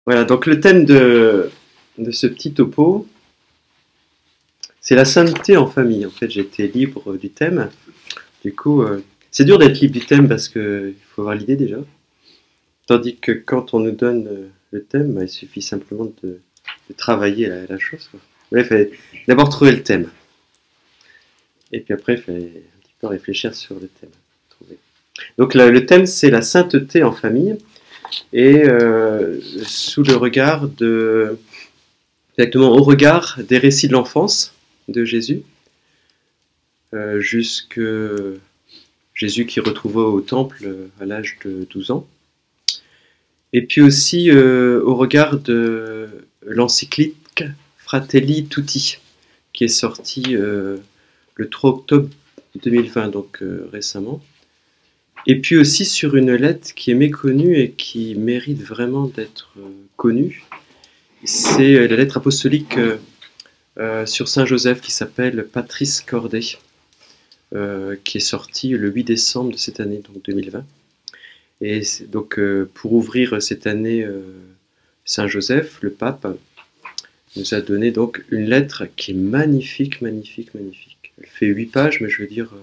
Voilà, donc le thème de ce petit topo, c'est la sainteté en famille. En fait, j'étais libre du thème. Du coup, c'est dur d'être libre du thème parce qu'il faut avoir l'idée déjà. Tandis que quand on nous donne le thème, bah, il suffit simplement de travailler la chose, quoi. Ouais, il fallait d'abord trouver le thème. Et puis après, il fallait un petit peu réfléchir sur le thème. Trouver. Donc le thème, c'est la sainteté en famille. Et sous le regard exactement au regard des récits de l'enfance de Jésus, jusque Jésus qui retrouva au temple à l'âge de 12 ans, et puis aussi au regard de l'encyclique Fratelli Tutti, qui est sortie le 3 octobre 2020, donc récemment, et puis aussi sur une lettre qui est méconnue et qui mérite vraiment d'être connue. C'est la lettre apostolique sur Saint Joseph qui s'appelle Patris Cordé, qui est sortie le 8 décembre de cette année, donc 2020. Et donc pour ouvrir cette année, Saint Joseph, le pape, nous a donné donc une lettre qui est magnifique, magnifique, magnifique. Elle fait 8 pages, mais je veux dire,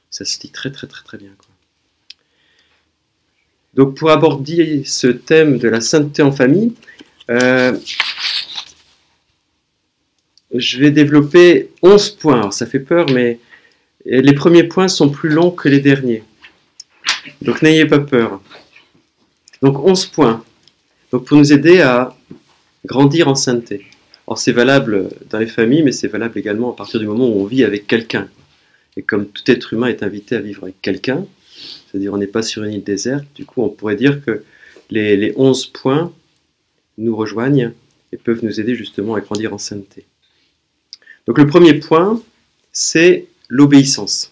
ça se lit très très très très bien, quoi. Donc pour aborder ce thème de la sainteté en famille, je vais développer 11 points. Alors ça fait peur, mais les premiers points sont plus longs que les derniers. Donc n'ayez pas peur. Donc 11 points. Donc pour nous aider à grandir en sainteté. Alors c'est valable dans les familles, mais c'est valable également à partir du moment où on vit avec quelqu'un. Et comme tout être humain est invité à vivre avec quelqu'un, c'est-à-dire on n'est pas sur une île déserte, du coup on pourrait dire que les 11 points nous rejoignent et peuvent nous aider justement à grandir en sainteté. Donc le premier point, c'est l'obéissance.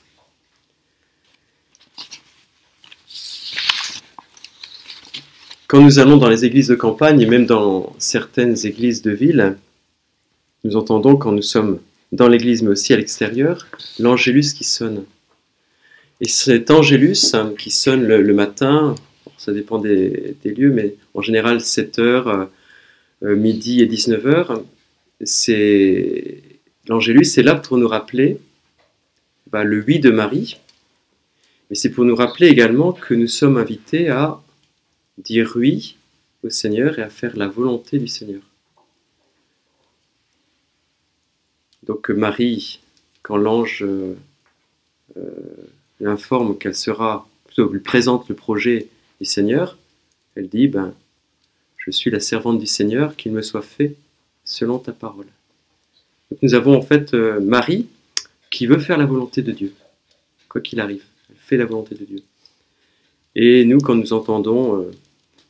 Quand nous allons dans les églises de campagne et même dans certaines églises de ville, nous entendons quand nous sommes dans l'église mais aussi à l'extérieur, l'angélus qui sonne. Et cet angélus qui sonne le matin, ça dépend des lieux, mais en général 7h, midi et 19h, l'angélus est là pour nous rappeler le oui de Marie, mais c'est pour nous rappeler également que nous sommes invités à dire oui au Seigneur et à faire la volonté du Seigneur. Donc Marie, quand l'ange l'informe qu'elle sera, plutôt lui présente le projet du Seigneur, elle dit, je suis la servante du Seigneur, qu'il me soit fait selon ta parole. Donc nous avons en fait Marie qui veut faire la volonté de Dieu, quoi qu'il arrive, elle fait la volonté de Dieu. Et nous, quand nous entendons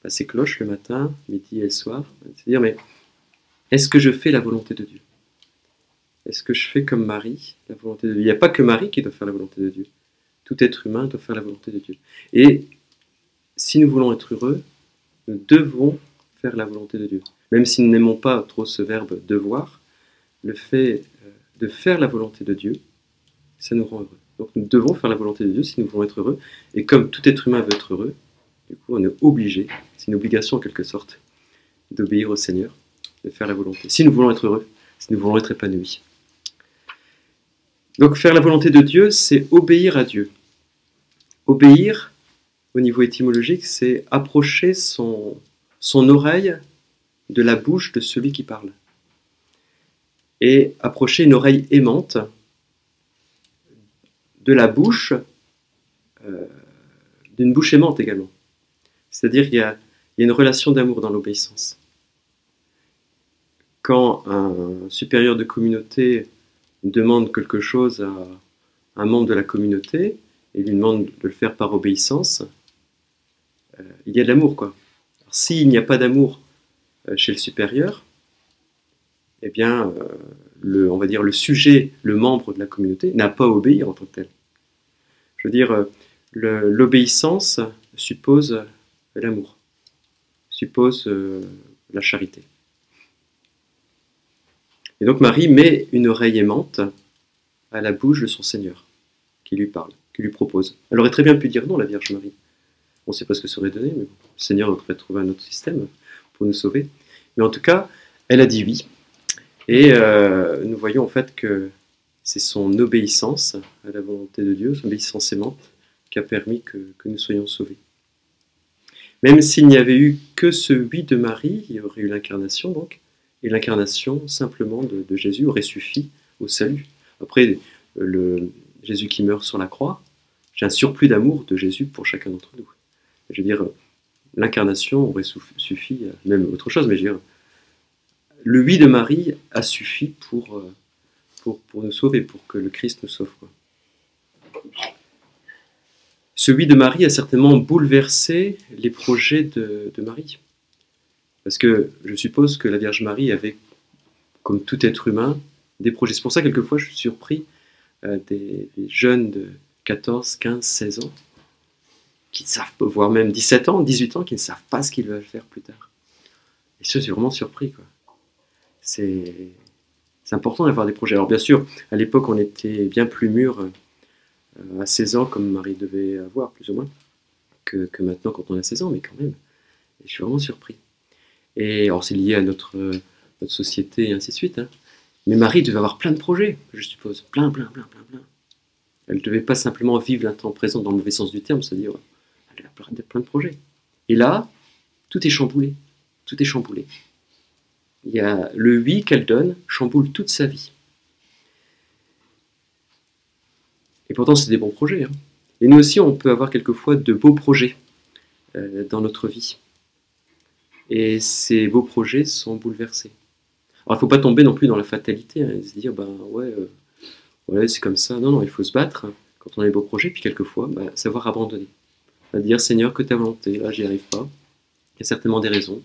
ces cloches le matin, midi et le soir, c'est-à-dire, mais est-ce que je fais la volonté de Dieu? Est-ce que je fais comme Marie, la volonté de Dieu? Il n'y a pas que Marie qui doit faire la volonté de Dieu. Tout être humain doit faire la volonté de Dieu. Et si nous voulons être heureux, nous devons faire la volonté de Dieu. Même si nous n'aimons pas trop ce verbe devoir, le fait de faire la volonté de Dieu, ça nous rend heureux. Donc nous devons faire la volonté de Dieu si nous voulons être heureux. Et comme tout être humain veut être heureux, du coup on est obligé, c'est une obligation en quelque sorte, d'obéir au Seigneur, de faire la volonté. Si nous voulons être heureux, si nous voulons être épanouis. Donc faire la volonté de Dieu, c'est obéir à Dieu. Obéir, au niveau étymologique, c'est approcher son oreille de la bouche de celui qui parle. Et approcher une oreille aimante de la bouche, d'une bouche aimante également. C'est-à-dire qu'il y a une relation d'amour dans l'obéissance. Quand un supérieur de communauté demande quelque chose à un membre de la communauté et lui demande de le faire par obéissance, il y a de l'amour, quoi. Alors, s'il n'y a pas d'amour chez le supérieur, eh bien, on va dire le sujet, le membre de la communauté, n'a pas à obéir en tant que tel. Je veux dire, l'obéissance suppose l'amour, suppose la charité. Et donc Marie met une oreille aimante à la bouche de son Seigneur, qui lui parle, qui lui propose. Elle aurait très bien pu dire non, la Vierge Marie. On ne sait pas ce que ça aurait donné, mais le Seigneur aurait trouvé un autre système pour nous sauver. Mais en tout cas, elle a dit oui. Et nous voyons en fait que c'est son obéissance à la volonté de Dieu, son obéissance aimante, qui a permis que nous soyons sauvés. Même s'il n'y avait eu que ce oui de Marie, il y aurait eu l'incarnation donc, et l'incarnation simplement de Jésus aurait suffi au salut. Après, Jésus qui meurt sur la croix, j'ai un surplus d'amour de Jésus pour chacun d'entre nous. Je veux dire, l'incarnation aurait suffi, même autre chose, mais je veux dire, le oui de Marie a suffi pour nous sauver, pour que le Christ nous sauve, quoi. Ce oui de Marie a certainement bouleversé les projets de Marie. Parce que je suppose que la Vierge Marie avait, comme tout être humain, des projets. C'est pour ça, quelquefois, je suis surpris des jeunes de 14, 15, 16 ans, qui ne savent pas, voire même 17 ans, 18 ans, qui ne savent pas ce qu'ils veulent faire plus tard. Et je suis vraiment surpris, quoi. C'est important d'avoir des projets. Alors bien sûr, à l'époque, on était bien plus mûrs à 16 ans, comme Marie devait avoir, plus ou moins, que maintenant quand on a 16 ans, mais quand même. Et je suis vraiment surpris. Et alors c'est lié à notre société et ainsi de suite. Hein. Mais Marie devait avoir plein de projets, je suppose. Plein. Elle ne devait pas simplement vivre l'instant présent dans le mauvais sens du terme, c'est-à-dire elle a plein de projets. Et là, tout est chamboulé. Tout est chamboulé. Il y a le oui qu'elle donne chamboule toute sa vie. Et pourtant, c'est des bons projets. Hein. Et nous aussi, on peut avoir quelquefois de beaux projets dans notre vie. Et ces beaux projets sont bouleversés. Alors, il ne faut pas tomber non plus dans la fatalité, hein, et se dire, ouais, c'est comme ça. Non, il faut se battre hein, quand on a des beaux projets, puis quelquefois, savoir abandonner. Dire, Seigneur, que ta volonté, là, j'y arrive pas. Il y a certainement des raisons.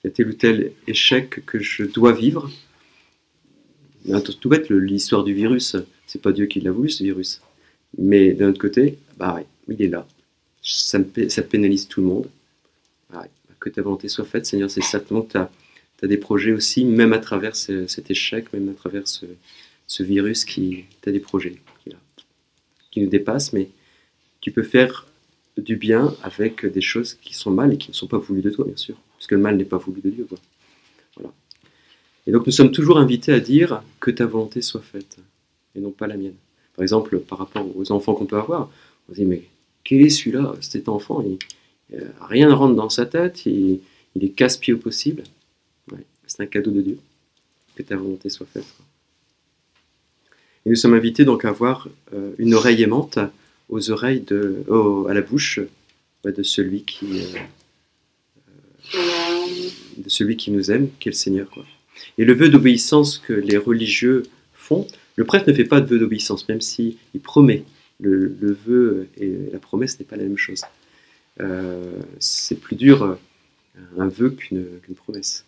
Il y a tel ou tel échec que je dois vivre. Tout bête, l'histoire du virus, c'est pas Dieu qui l'a voulu, ce virus. Mais d'un autre côté, il est là. Ça pénalise tout le monde. Que ta volonté soit faite, Seigneur, c'est certainement que tu as des projets aussi, même à travers cet échec, même à travers ce virus, tu as des projets qui nous dépassent, mais tu peux faire du bien avec des choses qui sont mal et qui ne sont pas voulues de toi, bien sûr, parce que le mal n'est pas voulu de Dieu, quoi. Voilà. Et donc nous sommes toujours invités à dire que ta volonté soit faite, et non pas la mienne. Par exemple, par rapport aux enfants qu'on peut avoir, on se dit, mais quel est celui-là, cet enfant, rien ne rentre dans sa tête, il est casse-pied au possible. Ouais, c'est un cadeau de Dieu, que ta volonté soit faite. Et nous sommes invités donc à avoir une oreille aimante aux oreilles à la bouche de celui qui nous aime, qui est le Seigneur, quoi. Et le vœu d'obéissance que les religieux font, le prêtre ne fait pas de vœu d'obéissance, même s'il promet. Le vœu et la promesse n'est pas la même chose. C'est plus dur un vœu qu'une promesse.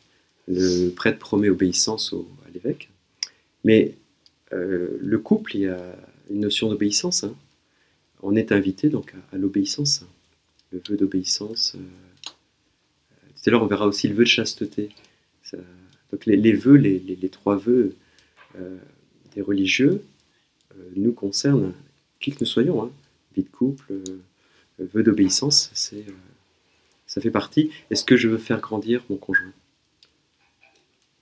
Le prêtre promet obéissance à l'évêque, mais le couple, il y a une notion d'obéissance. Hein. On est invité donc à l'obéissance, le vœu d'obéissance. Tout à l'heure, on verra aussi le vœu de chasteté. Donc les vœux, les trois vœux des religieux nous concernent, qui que nous soyons, hein, vie de couple, vœu d'obéissance, ça fait partie. Est-ce que je veux faire grandir mon conjoint?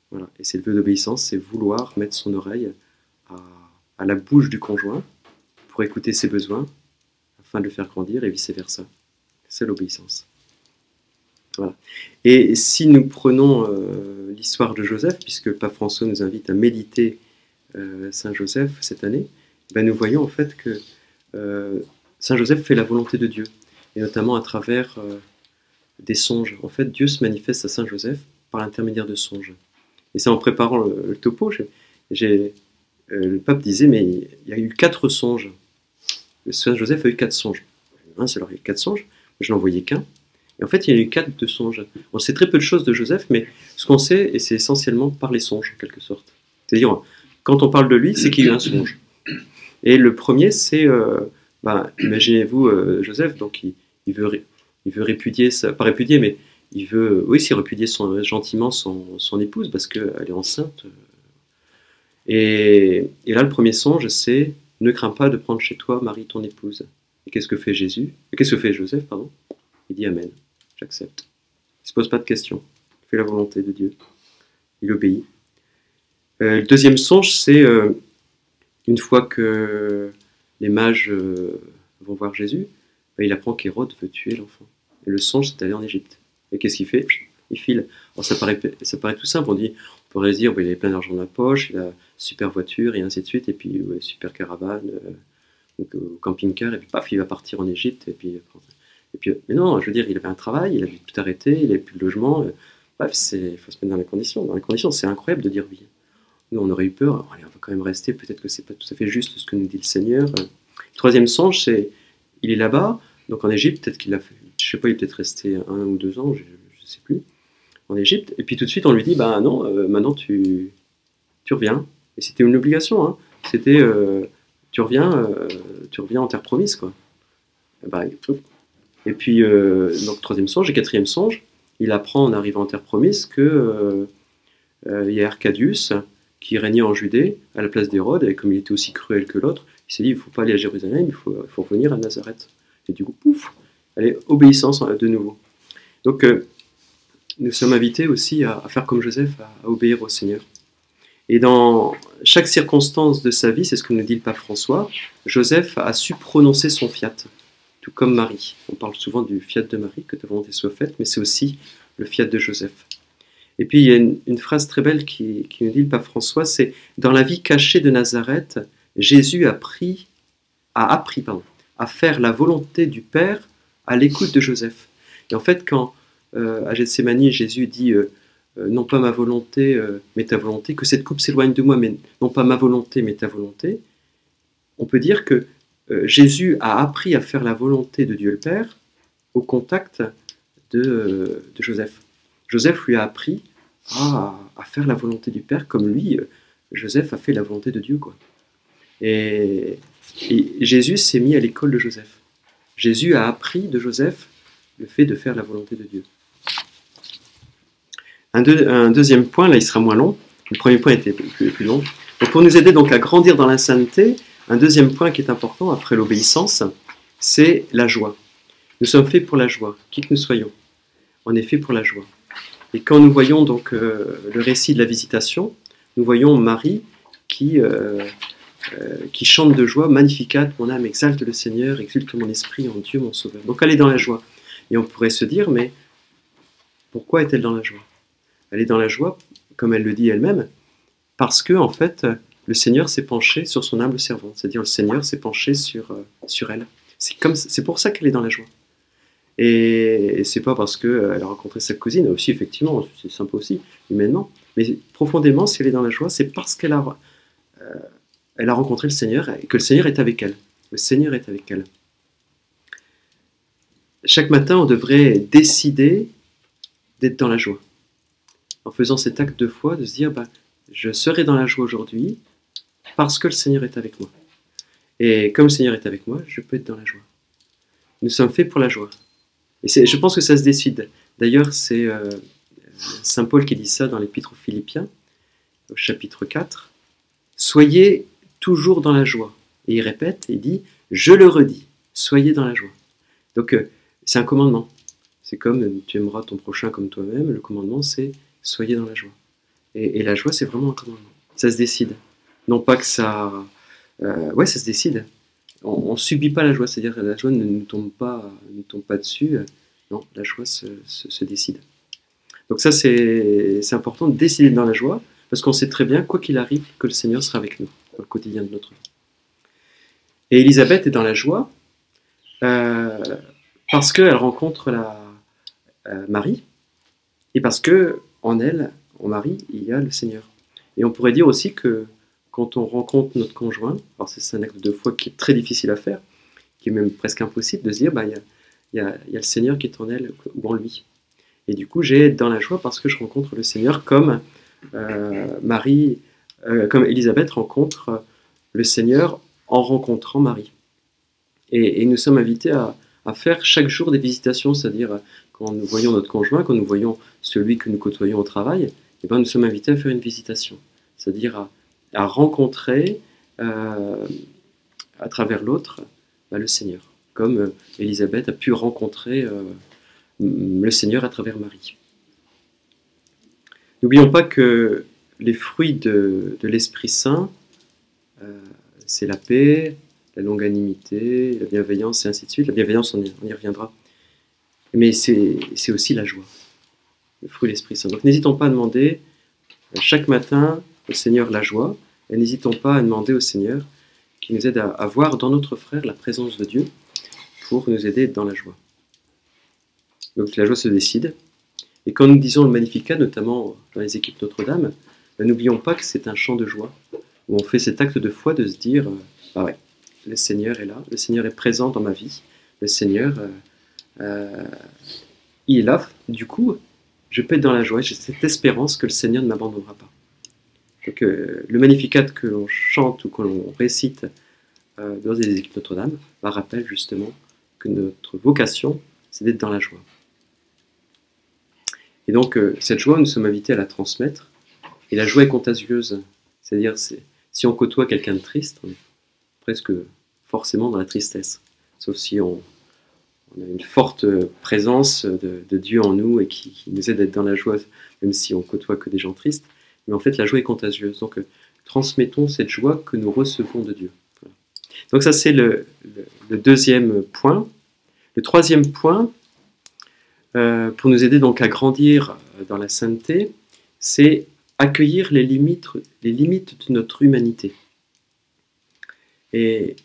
Voilà. Et c'est le vœu d'obéissance, c'est vouloir mettre son oreille à la bouche du conjoint pour écouter ses besoins afin de le faire grandir et vice-versa. C'est l'obéissance. Voilà. Et si nous prenons l'histoire de Joseph, puisque le pape François nous invite à méditer Saint Joseph cette année, nous voyons en fait que Saint Joseph fait la volonté de Dieu, et notamment à travers des songes. En fait, Dieu se manifeste à Saint Joseph par l'intermédiaire de songes. Et c'est en préparant le topo, le pape disait, mais il y a eu 4 songes. Saint Joseph a eu 4 songes. C'est alors il y a eu 4 songes, je n'en voyais qu'un. Et en fait, il y a eu 4 de songes. On sait très peu de choses de Joseph, mais ce qu'on sait, et c'est essentiellement par les songes, en quelque sorte. C'est-à-dire, quand on parle de lui, c'est qu'il y a eu un songe. Et le premier, c'est, imaginez-vous Joseph, donc il veut répudier, pas répudier, mais il veut, répudier gentiment son épouse, parce qu'elle est enceinte. Et là, le premier songe, c'est, ne crains pas de prendre chez toi Marie, ton épouse. Et qu'est-ce que fait Joseph, pardon? Il dit Amen, j'accepte. Il ne se pose pas de questions. fait la volonté de Dieu. Il obéit. Le deuxième songe, c'est une fois que les mages vont voir Jésus, il apprend qu'Hérode veut tuer l'enfant. Et le songe, c'est d'aller en Égypte. Et qu'est-ce qu'il fait? Il file. Alors ça paraît tout simple, on pourrait se dire, il avait plein d'argent dans la poche, il a super voiture, et ainsi de suite, et puis super caravane, donc, camping-car, et puis paf, il va partir en Égypte, et puis, mais non, je veux dire, il avait un travail, il avait tout arrêté, il n'avait plus de logement, bref, il faut se mettre dans les conditions. Dans les conditions, c'est incroyable de dire oui. Nous, on aurait eu peur, allez, on va quand même rester, peut-être que c'est pas tout à fait juste ce que nous dit le Seigneur. Le troisième songe, c'est, il est là-bas, donc en Égypte, peut-être qu'il a fait, je sais pas, il est peut-être resté 1 ou 2 ans, je sais plus, en Égypte, et puis tout de suite, on lui dit, bah non, maintenant tu reviens. Et c'était une obligation, hein. C'était, tu reviens en terre promise, quoi. Et puis, donc troisième songe et quatrième songe, il apprend en arrivant en terre promise que il y a Arcadius qui régnait en Judée à la place d'Hérode, et comme il était aussi cruel que l'autre, il s'est dit, il ne faut pas aller à Jérusalem, il faut revenir à Nazareth. Et du coup, pouf, allez, obéissance de nouveau. Donc, nous sommes invités aussi à faire comme Joseph, à obéir au Seigneur. Et dans chaque circonstance de sa vie, c'est ce que nous dit le pape François, Joseph a su prononcer son fiat, tout comme Marie. On parle souvent du fiat de Marie, que ta volonté soit faite, mais c'est aussi le fiat de Joseph. Et puis il y a une phrase très belle qui nous dit le pape François, c'est « Dans la vie cachée de Nazareth, Jésus a appris à faire la volonté du Père à l'écoute de Joseph. » Et en fait, quand à Gethsémani, Jésus dit non pas ma volonté, mais ta volonté, que cette coupe s'éloigne de moi, mais non pas ma volonté, mais ta volonté, on peut dire que Jésus a appris à faire la volonté de Dieu le Père au contact de Joseph. Joseph lui a appris à faire la volonté du Père comme lui, Joseph a fait la volonté de Dieu, quoi. Et Jésus s'est mis à l'école de Joseph. Jésus a appris de Joseph le fait de faire la volonté de Dieu. Un deuxième point, là il sera moins long, le premier point était plus long. Donc pour nous aider donc à grandir dans la sainteté, un deuxième point qui est important après l'obéissance, c'est la joie. Nous sommes faits pour la joie, qui que nous soyons. On est faits pour la joie. Et quand nous voyons donc le récit de la visitation, nous voyons Marie qui chante de joie, Magnificat, mon âme exalte le Seigneur, exulte mon esprit en Dieu mon Sauveur. Donc elle est dans la joie. Et on pourrait se dire, mais pourquoi est-elle dans la joie? Elle est dans la joie, comme elle le dit elle-même, parce que en fait, le Seigneur s'est penché sur son humble servante. C'est-à-dire le Seigneur s'est penché sur elle. C'est pour ça qu'elle est dans la joie. Et c'est pas parce qu'elle a rencontré sa cousine, aussi effectivement, c'est sympa aussi, humainement, mais profondément, si elle est dans la joie, c'est parce qu'elle a rencontré le Seigneur et que le Seigneur est avec elle. Le Seigneur est avec elle. Chaque matin, on devrait décider d'être dans la joie. En faisant cet acte de foi, de se dire, je serai dans la joie aujourd'hui parce que le Seigneur est avec moi. Et comme le Seigneur est avec moi, je peux être dans la joie. Nous sommes faits pour la joie. Et je pense que ça se décide. D'ailleurs, c'est Saint Paul qui dit ça dans l'Épître aux Philippiens, au chapitre 4. Soyez toujours dans la joie. Et il répète, il dit, je le redis, soyez dans la joie. Donc, c'est un commandement. C'est comme tu aimeras ton prochain comme toi-même. Le commandement, c'est soyez dans la joie. Et la joie, c'est vraiment un commandement. Ça se décide. Non pas que ça... ça se décide. On ne subit pas la joie, c'est-à-dire que la joie ne nous tombe pas dessus. Non, la joie se décide. Donc ça, c'est important de décider dans la joie, parce qu'on sait très bien, quoi qu'il arrive, que le Seigneur sera avec nous dans le quotidien de notre vie. Et Élisabeth est dans la joie parce qu'elle rencontre Marie, et parce que en elle, en Marie, il y a le Seigneur. Et on pourrait dire aussi que quand on rencontre notre conjoint, alors c'est un acte de foi qui est très difficile à faire, qui est même presque impossible, de se dire, il y a le Seigneur qui est en elle ou en lui. Et du coup, j'ai dans la joie parce que je rencontre le Seigneur comme comme Élisabeth rencontre le Seigneur en rencontrant Marie. Et nous sommes invités à faire chaque jour des visitations, c'est-à-dire quand nous voyons notre conjoint, quand nous voyons celui que nous côtoyons au travail, nous sommes invités à faire une visitation, c'est-à-dire à rencontrer à travers l'autre le Seigneur, comme Élisabeth a pu rencontrer le Seigneur à travers Marie. N'oublions pas que les fruits de l'Esprit Saint, c'est la paix, la longanimité, la bienveillance et ainsi de suite. La bienveillance, on y reviendra. Mais c'est aussi la joie, le fruit de l'Esprit Saint. Donc n'hésitons pas à demander chaque matin au Seigneur la joie, et n'hésitons pas à demander au Seigneur qui nous aide à voir dans notre frère la présence de Dieu pour nous aider dans la joie. Donc la joie se décide. Et quand nous disons le Magnificat, notamment dans les équipes Notre-Dame, n'oublions pas que c'est un chant de joie, où on fait cet acte de foi de se dire bah ouais, le Seigneur est là, le Seigneur est présent dans ma vie, le Seigneur il est là, du coup, je peux être dans la joie, j'ai cette espérance que le Seigneur ne m'abandonnera pas. Donc le Magnificat que l'on chante ou que l'on récite dans les équipes Notre-Dame rappelle justement que notre vocation, c'est d'être dans la joie. Et donc, cette joie, nous sommes invités à la transmettre. Et la joie est contagieuse. C'est-à-dire, si on côtoie quelqu'un de triste, on est presque forcément dans la tristesse. Sauf si on a une forte présence de Dieu en nous et qui nous aide à être dans la joie, même si on côtoie que des gens tristes. Mais en fait, la joie est contagieuse. Donc, transmettons cette joie que nous recevons de Dieu. Voilà. Donc ça, c'est le deuxième point. Le troisième point, pour nous aider donc à grandir dans la sainteté, c'est accueillir les limites de notre humanité. Et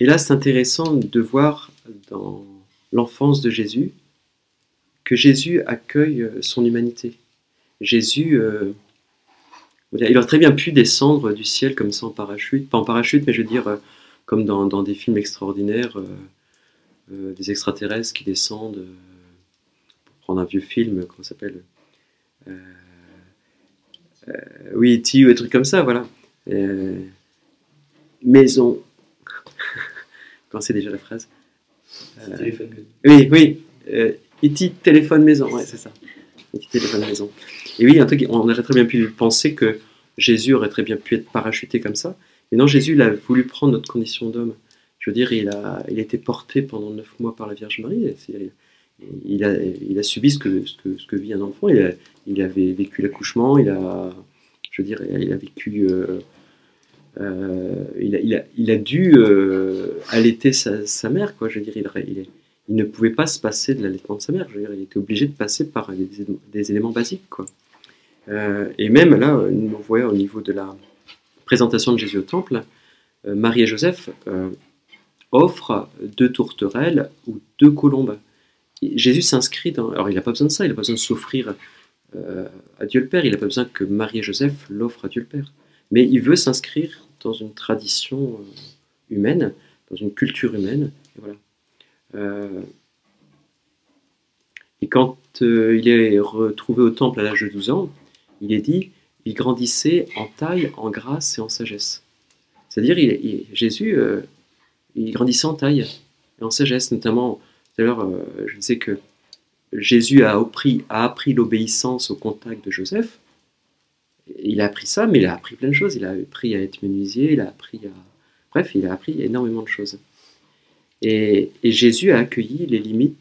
là, c'est intéressant de voir dans l'enfance de Jésus que Jésus accueille son humanité. Jésus, il aurait très bien pu descendre du ciel comme ça en parachute, pas en parachute, mais je veux dire comme dans des films extraordinaires, des extraterrestres qui descendent. Prendre un vieux film, comment ça s'appelle oui, E.T. ou des trucs comme ça, voilà. Maison. Comment c'est déjà la phrase Téléphone. Oui. E.T. téléphone maison, ouais, c'est ça. E.T. téléphone maison. Et oui, un truc, on aurait très bien pu penser que Jésus aurait très bien pu être parachuté comme ça. Mais non, Jésus, il a voulu prendre notre condition d'homme. Je veux dire, il a été porté pendant 9 mois par la Vierge Marie. Il a subi ce que vit un enfant. Il avait vécu l'accouchement. Il a vécu. Il a dû allaiter sa mère, quoi. Je veux dire, il ne pouvait pas se passer de l'allaitement de sa mère. Je veux dire, il était obligé de passer par des éléments basiques, quoi. Et même là, nous voyons au niveau de la présentation de Jésus au temple, Marie et Joseph offrent 2 tourterelles ou 2 colombes. Jésus s'inscrit dans... Alors il n'a pas besoin de ça, il n'a pas besoin de s'offrir à Dieu le Père, il n'a pas besoin que Marie et Joseph l'offrent à Dieu le Père. Mais il veut s'inscrire dans une tradition humaine, dans une culture humaine. Et voilà. Et quand il est retrouvé au temple à l'âge de 12 ans, il est dit, il grandissait en taille, en grâce et en sagesse. C'est-à-dire, Jésus, il grandissait en taille et en sagesse, notamment... D'ailleurs, je sais que Jésus a appris l'obéissance au contact de Joseph. Il a appris ça, mais il a appris plein de choses. Il a appris à être menuisier, il a appris énormément de choses. Et Jésus a accueilli les limites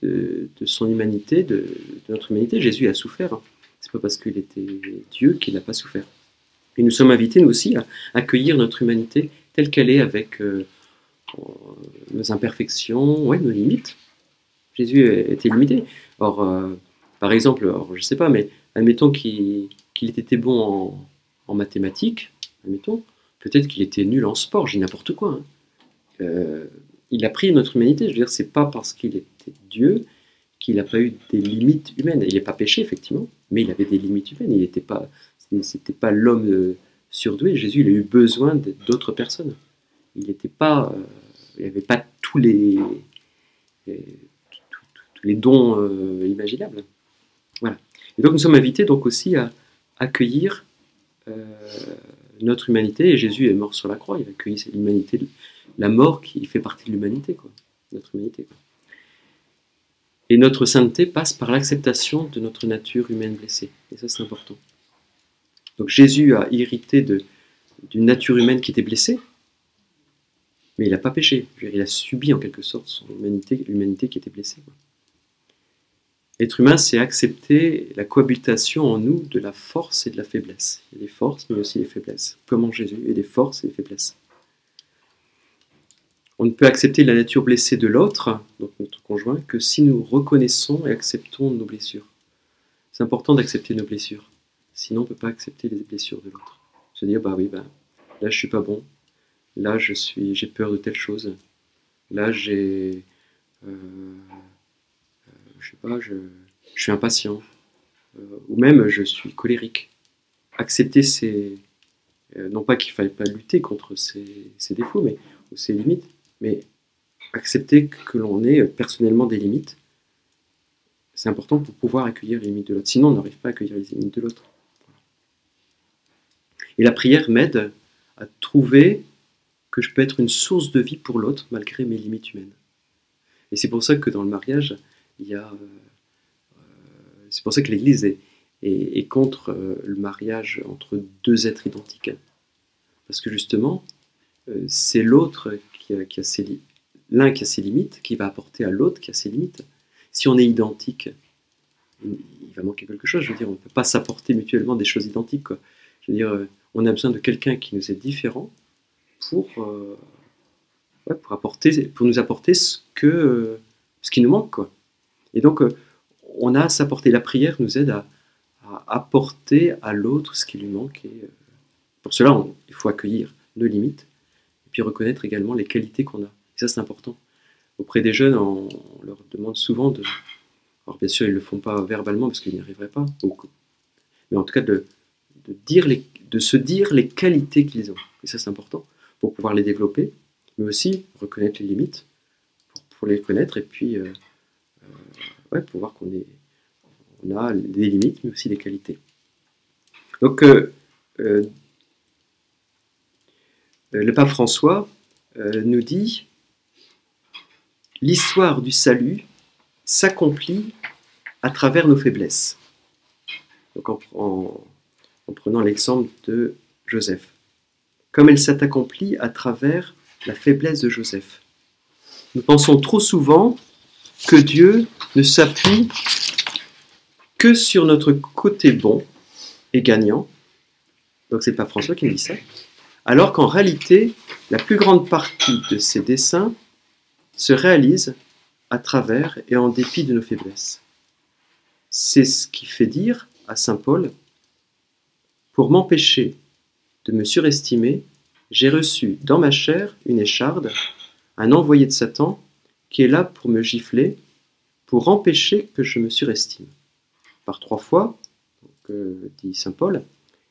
de son humanité, de notre humanité. Jésus a souffert. C'est pas parce qu'il était Dieu qu'il n'a pas souffert. Et nous sommes invités, nous aussi, à accueillir notre humanité telle qu'elle est, avec... nos imperfections, ouais, nos limites. Jésus était limité. Or, par exemple, je ne sais pas, mais admettons qu'il était bon en mathématiques, admettons, peut-être qu'il était nul en sport, j'ai n'importe quoi. Hein. Il a pris notre humanité, je veux dire, c'est pas parce qu'il était Dieu qu'il n'a pas eu des limites humaines. Il n'est pas péché, effectivement, mais il avait des limites humaines. C'était pas l'homme surdoué. Jésus, il a eu besoin d'autres personnes. Il n'était pas... il n'y avait pas tous les dons imaginables. Voilà. Et donc nous sommes invités donc aussi à accueillir notre humanité. Et Jésus est mort sur la croix, il a accueilli cette humanité, la mort qui fait partie de l'humanité, quoi, notre humanité. Quoi. Et notre sainteté passe par l'acceptation de notre nature humaine blessée. Et ça, c'est important. Donc Jésus a hérité d'une nature humaine qui était blessée, mais il n'a pas péché. Il a subi en quelque sorte l'humanité qui était blessée. Être humain, c'est accepter la cohabitation en nous de la force et de la faiblesse. Il y a des forces, mais aussi des faiblesses. Comme en Jésus, il y a des forces et des faiblesses. On ne peut accepter la nature blessée de l'autre, donc notre conjoint, que si nous reconnaissons et acceptons nos blessures. C'est important d'accepter nos blessures. Sinon, on ne peut pas accepter les blessures de l'autre. Se dire, bah oui, bah, là je suis pas bon, là j'ai peur de telle chose, là je sais pas, je suis impatient, ou même je suis colérique. Accepter non pas qu'il ne faille pas lutter contre ses défauts, mais ou ses limites, mais accepter que l'on ait personnellement des limites. C'est important pour pouvoir accueillir les limites de l'autre. Sinon, on n'arrive pas à accueillir les limites de l'autre. Et la prière m'aide à trouver que je peux être une source de vie pour l'autre malgré mes limites humaines. Et c'est pour ça que dans le mariage, c'est pour ça que l'Église est contre le mariage entre deux êtres identiques. Parce que justement, c'est l'autre l'un qui a ses limites, qui va apporter à l'autre qui a ses limites. Si on est identique, il va manquer quelque chose. Je veux dire, on ne peut pas s'apporter mutuellement des choses identiques, quoi. Je veux dire, on a besoin de quelqu'un qui nous est différent pour nous apporter ce qui nous manque, quoi. Et donc, on a à s'apporter. La prière nous aide à apporter à l'autre ce qui lui manque. Et pour cela, il faut accueillir nos limites et puis reconnaître également les qualités qu'on a. Et ça, c'est important. Auprès des jeunes, on leur demande souvent de... Alors bien sûr, ils ne le font pas verbalement parce qu'ils n'y arriveraient pas, mais en tout cas de se dire les qualités qu'ils ont. Et ça, c'est important pour pouvoir les développer, mais aussi reconnaître les limites, pour les connaître et puis pour voir qu'on a des limites, mais aussi des qualités. Donc, le pape François nous dit « L'histoire du salut s'accomplit à travers nos faiblesses. » Donc en prenant l'exemple de Joseph. Comme elle s'est accomplie à travers la faiblesse de Joseph. Nous pensons trop souvent que Dieu ne s'appuie que sur notre côté bon et gagnant. Donc c'est le pape François qui nous dit ça. Alors qu'en réalité, la plus grande partie de ses desseins se réalise à travers et en dépit de nos faiblesses. C'est ce qui fait dire à saint Paul, « Pour m'empêcher de me surestimer, j'ai reçu dans ma chair une écharde, un envoyé de Satan, qui est là pour me gifler, pour empêcher que je me surestime. Par 3 fois, dit saint Paul,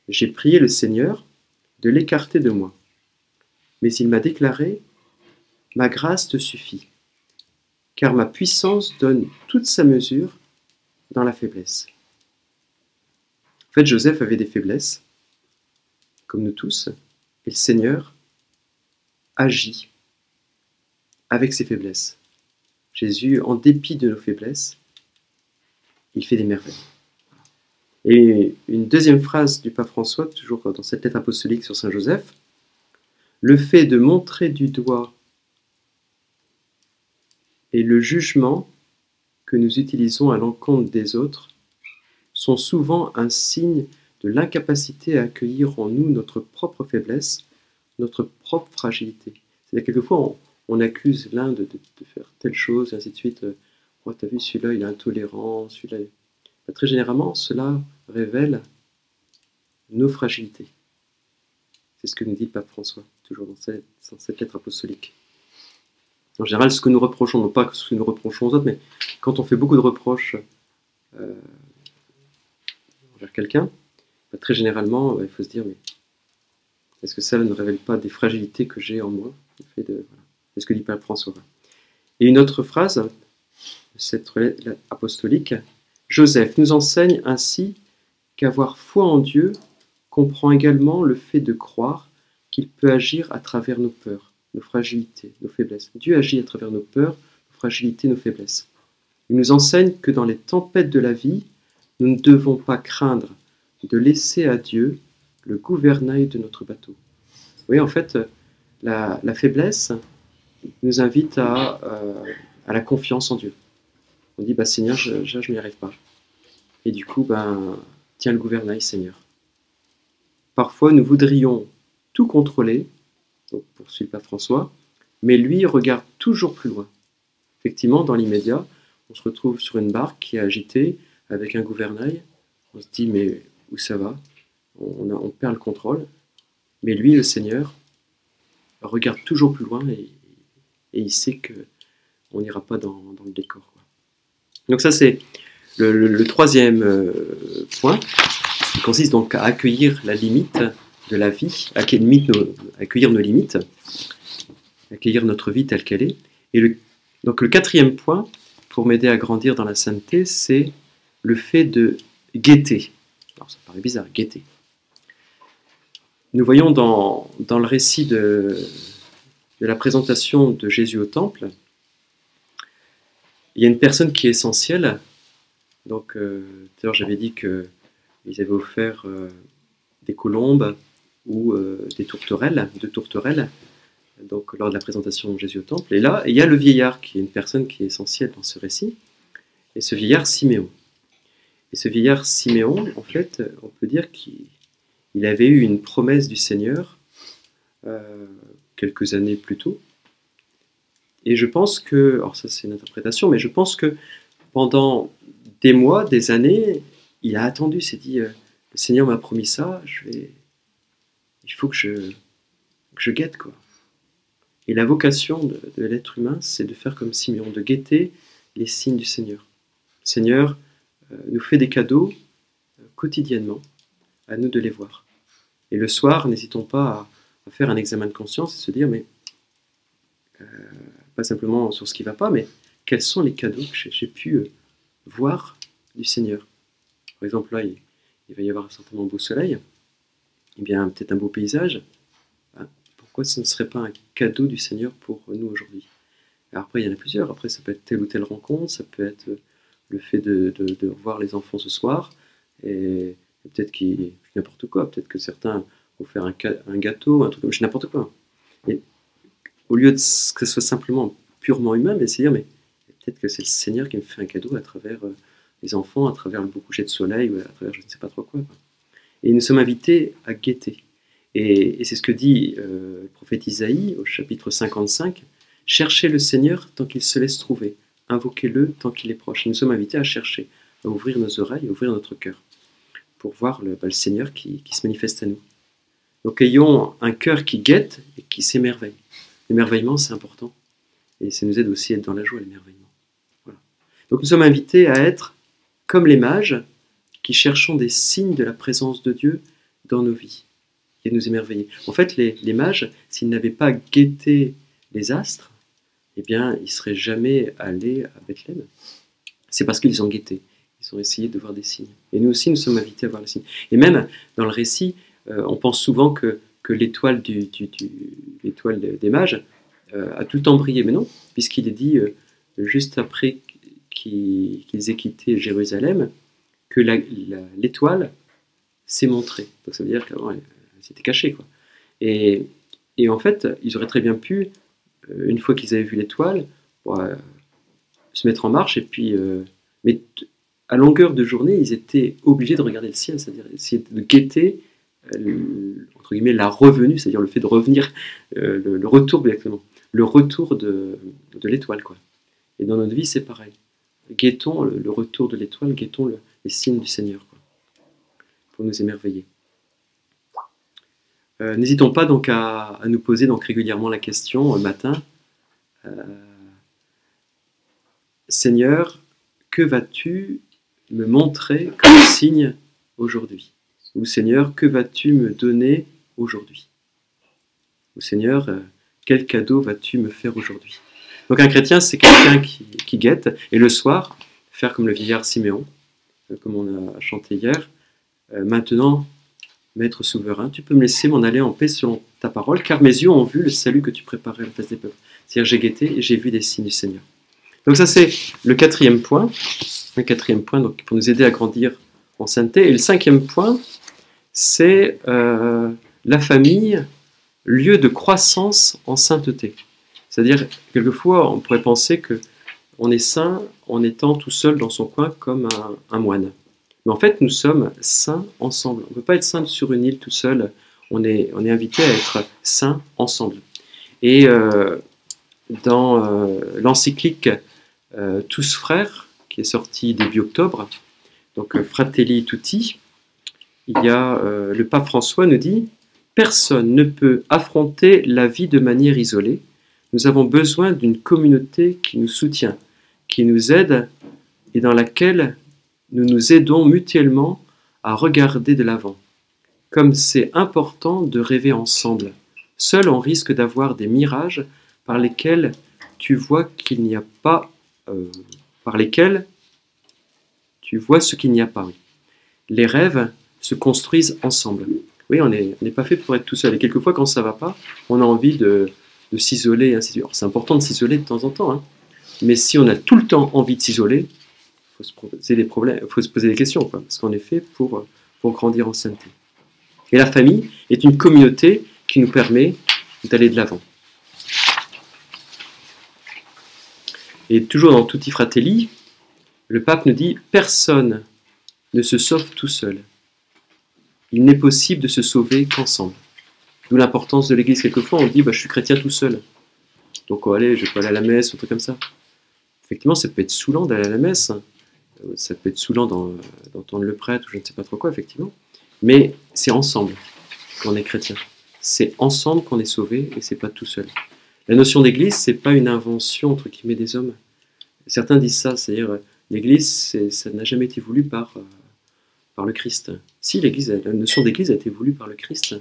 j'ai prié le Seigneur de l'écarter de moi. Mais il m'a déclaré, ma grâce te suffit, car ma puissance donne toute sa mesure dans la faiblesse. » En fait, Joseph avait des faiblesses, comme nous tous, et le Seigneur agit avec ses faiblesses. Jésus, en dépit de nos faiblesses, il fait des merveilles. Et une deuxième phrase du pape François, toujours dans cette lettre apostolique sur Saint Joseph, le fait de montrer du doigt et le jugement que nous utilisons à l'encontre des autres sont souvent un signe de l'incapacité à accueillir en nous notre propre faiblesse, notre propre fragilité. C'est-à-dire quelquefois on accuse l'un de faire telle chose, et ainsi de suite. Oh, t'as vu, celui-là, il est intolérant, celui-là... Très généralement, cela révèle nos fragilités. C'est ce que nous dit le pape François, toujours dans cette lettre apostolique. En général, ce que nous reprochons, non pas ce que nous reprochons aux autres, mais quand on fait beaucoup de reproches envers quelqu'un, très généralement, il faut se dire, mais est-ce que ça ne révèle pas des fragilités que j'ai en moi? C'est ce que dit le pape François. Et une autre phrase de cette lettre apostolique, Joseph nous enseigne ainsi qu'avoir foi en Dieu comprend également le fait de croire qu'il peut agir à travers nos peurs, nos fragilités, nos faiblesses. Dieu agit à travers nos peurs, nos fragilités, nos faiblesses. Il nous enseigne que dans les tempêtes de la vie, nous ne devons pas craindre de laisser à Dieu le gouvernail de notre bateau. Vous voyez, en fait, la faiblesse nous invite à la confiance en Dieu. On dit, bah, Seigneur, je n'y arrive pas. Et du coup, ben, tiens le gouvernail, Seigneur. Parfois, nous voudrions tout contrôler, donc poursuit le pape François, mais lui regarde toujours plus loin. Effectivement, dans l'immédiat, on se retrouve sur une barque qui est agitée avec un gouvernail. On se dit, mais où ça va? On perd le contrôle. Mais lui, le Seigneur, regarde toujours plus loin et il sait qu'on n'ira pas dans le décor, quoi. Donc ça, c'est le troisième point, qui consiste donc à accueillir la limite de la vie, accueillir nos limites, accueillir notre vie telle qu'elle est. Et donc le quatrième point, pour m'aider à grandir dans la sainteté, c'est le fait de guetter. Alors ça paraît bizarre, guetter. Nous voyons dans le récit de la présentation de Jésus au temple, il y a une personne qui est essentielle. Donc, tout à l'heure, j'avais dit qu'ils avaient offert des colombes ou des tourterelles, deux tourterelles, donc, lors de la présentation de Jésus au temple. Et là, il y a le vieillard, qui est une personne qui est essentielle dans ce récit, et ce vieillard Siméon. Et ce vieillard Siméon, en fait, on peut dire qu'il avait eu une promesse du Seigneur quelques années plus tôt. Et je pense que, alors ça c'est une interprétation, mais je pense que pendant des mois, des années, il a attendu, s'est dit, le Seigneur m'a promis ça, il faut que je guette, quoi. Et la vocation de l'être humain, c'est de faire comme Siméon, de guetter les signes du Seigneur. Le Seigneur nous fait des cadeaux quotidiennement, à nous de les voir. Et le soir, n'hésitons pas à faire un examen de conscience et se dire, mais pas simplement sur ce qui ne va pas, mais quels sont les cadeaux que j'ai pu voir du Seigneur. Par exemple, là, il va y avoir certainement un beau soleil, et bien peut-être un beau paysage. Pourquoi ce ne serait pas un cadeau du Seigneur pour nous aujourd'hui? Alors après, il y en a plusieurs. Après, ça peut être telle ou telle rencontre, ça peut être le fait de voir les enfants ce soir, et peut-être n'importe quoi. Peut-être que certains vont faire un gâteau, un truc comme n'importe quoi. Et au lieu de que ce soit simplement purement humain, mais c'est dire, mais peut-être que c'est le Seigneur qui me fait un cadeau à travers les enfants, à travers le beau coucher de soleil, ou à travers je ne sais pas trop quoi. Et nous sommes invités à guetter. Et c'est ce que dit le prophète Isaïe au chapitre 55, « Cherchez le Seigneur tant qu'il se laisse trouver, invoquez-le tant qu'il est proche. » Et nous sommes invités à chercher, à ouvrir nos oreilles, à ouvrir notre cœur, pour voir le Seigneur qui se manifeste à nous. Donc ayons un cœur qui guette et qui s'émerveille. L'émerveillement, c'est important. Et ça nous aide aussi à être dans la joie, l'émerveillement. Voilà. Donc nous sommes invités à être comme les mages qui cherchons des signes de la présence de Dieu dans nos vies et nous émerveiller. En fait, les mages, s'ils n'avaient pas guetté les astres, eh bien, ils ne seraient jamais allés à Bethléem. C'est parce qu'ils ont guetté. Ils ont essayé de voir des signes. Et nous aussi, nous sommes invités à voir les signes. Et même, dans le récit, on pense souvent que l'étoile l'étoile des mages a tout le temps brillé. Mais non, puisqu'il est dit, juste après qu'ils aient quitté Jérusalem, que l'étoile s'est montrée. Donc ça veut dire qu'avant, elle s'était cachée, quoi. Et en fait, ils auraient très bien pu, une fois qu'ils avaient vu l'étoile, se mettre en marche, et puis, mais à longueur de journée, ils étaient obligés de regarder le ciel, c'est-à-dire essayer de guetter, entre guillemets, la revenue, c'est-à-dire le fait de revenir, le retour, exactement, le retour de l'étoile, quoi. Et dans notre vie, c'est pareil. Guettons le retour de l'étoile, guettons les signes du Seigneur, quoi, pour nous émerveiller. N'hésitons pas donc à nous poser donc régulièrement la question matin, Seigneur, que vas-tu me montrer comme signe aujourd'hui? Ou Seigneur, que vas-tu me donner aujourd'hui? Ou Seigneur, quel cadeau vas-tu me faire aujourd'hui? Donc un chrétien, c'est quelqu'un qui guette, et le soir, faire comme le vieillard Siméon, comme on a chanté hier, maintenant, Maître souverain, tu peux me laisser m'en aller en paix selon ta parole, car mes yeux ont vu le salut que tu préparais à la face des peuples. C'est-à-dire, j'ai guetté et j'ai vu des signes du Seigneur. Donc ça, c'est le quatrième point. Le quatrième point, donc, pour nous aider à grandir en sainteté. Et le cinquième point, c'est la famille, lieu de croissance en sainteté. C'est-à-dire, quelquefois, on pourrait penser que on est saint en étant tout seul dans son coin comme un moine. Mais en fait, nous sommes saints ensemble. On ne peut pas être saint sur une île tout seul. On est invité à être saints ensemble. Et dans l'encyclique Tous frères, qui est sortie début octobre, donc Fratelli Tutti, il y a le pape François nous dit « Personne ne peut affronter la vie de manière isolée. Nous avons besoin d'une communauté qui nous soutient, qui nous aide et dans laquelle nous nous aidons mutuellement à regarder de l'avant. Comme c'est important de rêver ensemble. Seul, on risque d'avoir des mirages par lesquels tu vois qu'il n'y a pas, par lesquels tu vois ce qu'il n'y a pas. Les rêves se construisent ensemble. Oui, on n'est pas fait pour être tout seul. Et quelquefois, quand ça ne va pas, on a envie de s'isoler et ainsi de suite. C'est important de s'isoler de temps en temps, hein. Mais si on a tout le temps envie de s'isoler, il faut se poser des problèmes, il faut se poser des questions, quoi, parce qu'on est fait pour grandir en sainteté. Et la famille est une communauté qui nous permet d'aller de l'avant. Et toujours dans Tutti Fratelli, le pape nous dit « Personne ne se sauve tout seul. Il n'est possible de se sauver qu'ensemble. » D'où l'importance de l'Église. Quelquefois, on dit bah, « je suis chrétien tout seul. Donc allez, je vais pas aller à la messe » ou un truc comme ça. Effectivement, ça peut être saoulant d'aller à la messe. Hein. Ça peut être saoulant d'entendre le prêtre ou je ne sais pas trop quoi, effectivement. Mais c'est ensemble qu'on est chrétien. C'est ensemble qu'on est sauvé et c'est pas tout seul. La notion d'église, c'est pas une invention entre guillemets des hommes. Certains disent ça, c'est-à-dire l'église, ça n'a jamais été voulu par le Christ. Si la notion d'église a été voulue par le Christ.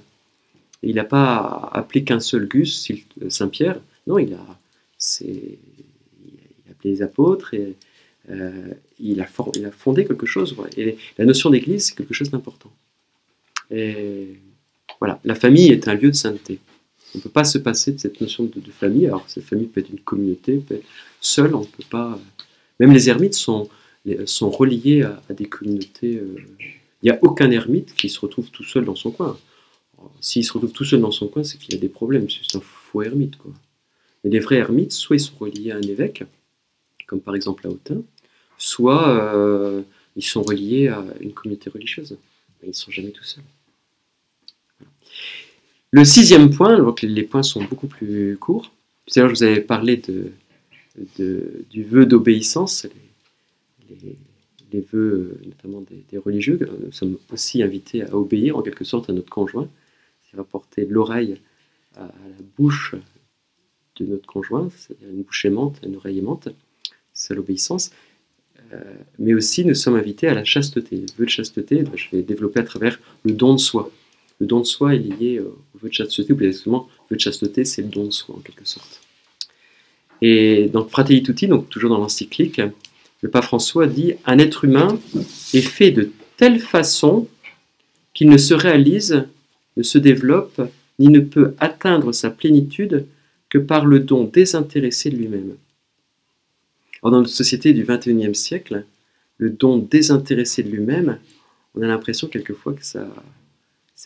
Et il n'a pas appelé qu'un seul Gus, Saint Pierre. Non, il a appelé les apôtres et il a fondé quelque chose. Voilà. Et la notion d'église, c'est quelque chose d'important. Et voilà, la famille est un lieu de sainteté. On ne peut pas se passer de cette notion de famille. Alors, cette famille peut être une communauté, peut être seule, on ne peut pas... Même les ermites sont reliés à des communautés. Il n'y a aucun ermite qui se retrouve tout seul dans son coin. S'il se retrouve tout seul dans son coin, c'est qu'il y a des problèmes, c'est un faux ermite, quoi. Mais les vrais ermites, soit ils sont reliés à un évêque, comme par exemple à Autun, soit ils sont reliés à une communauté religieuse. Ils ne sont jamais tout seuls. Le sixième point, donc les points sont beaucoup plus courts. Tout à l'heure, je vous avais parlé du vœu d'obéissance, les vœux notamment des religieux. Nous sommes aussi invités à obéir en quelque sorte à notre conjoint, c'est-à-dire à porter l'oreille à la bouche de notre conjoint, c'est-à-dire une bouche aimante, une oreille aimante, c'est l'obéissance. Mais aussi nous sommes invités à la chasteté. Le vœu de chasteté, je vais développer à travers le don de soi. Le don de soi est lié au vœu de chasteté, ou plus exactement, le vœu de chasteté, c'est le don de soi en quelque sorte. Et donc Fratelli Tutti, donc toujours dans l'encyclique, le pape François dit « Un être humain est fait de telle façon qu'il ne se réalise, ne se développe, ni ne peut atteindre sa plénitude que par le don désintéressé de lui-même. » Alors dans notre société du XXIe siècle, le don désintéressé de lui-même, on a l'impression quelquefois que ça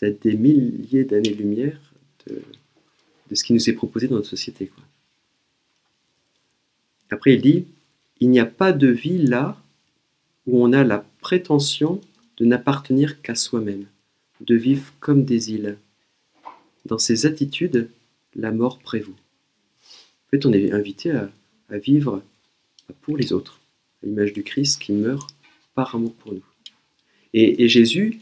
a des milliers d'années-lumière de ce qui nous est proposé dans notre société, quoi. Après, il dit « Il n'y a pas de vie là où on a la prétention de n'appartenir qu'à soi-même, de vivre comme des îles. Dans ces attitudes, la mort prévaut. » En fait, on est invité à vivre pour les autres, à l'image du Christ qui meurt par amour pour nous. Et Jésus,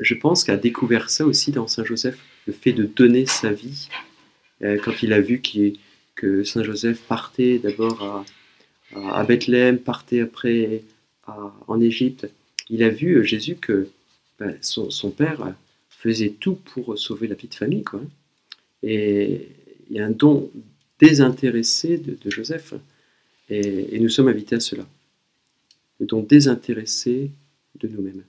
je pense, a découvert ça aussi dans Saint Joseph, le fait de donner sa vie, quand il a vu que Saint Joseph partait d'abord à Bethléem, partait après en Égypte. Il a vu Jésus que son père faisait tout pour sauver la petite famille, quoi. Et il y a un don désintéressé de Joseph. Et nous sommes invités à cela. Le don désintéressé de nous-mêmes.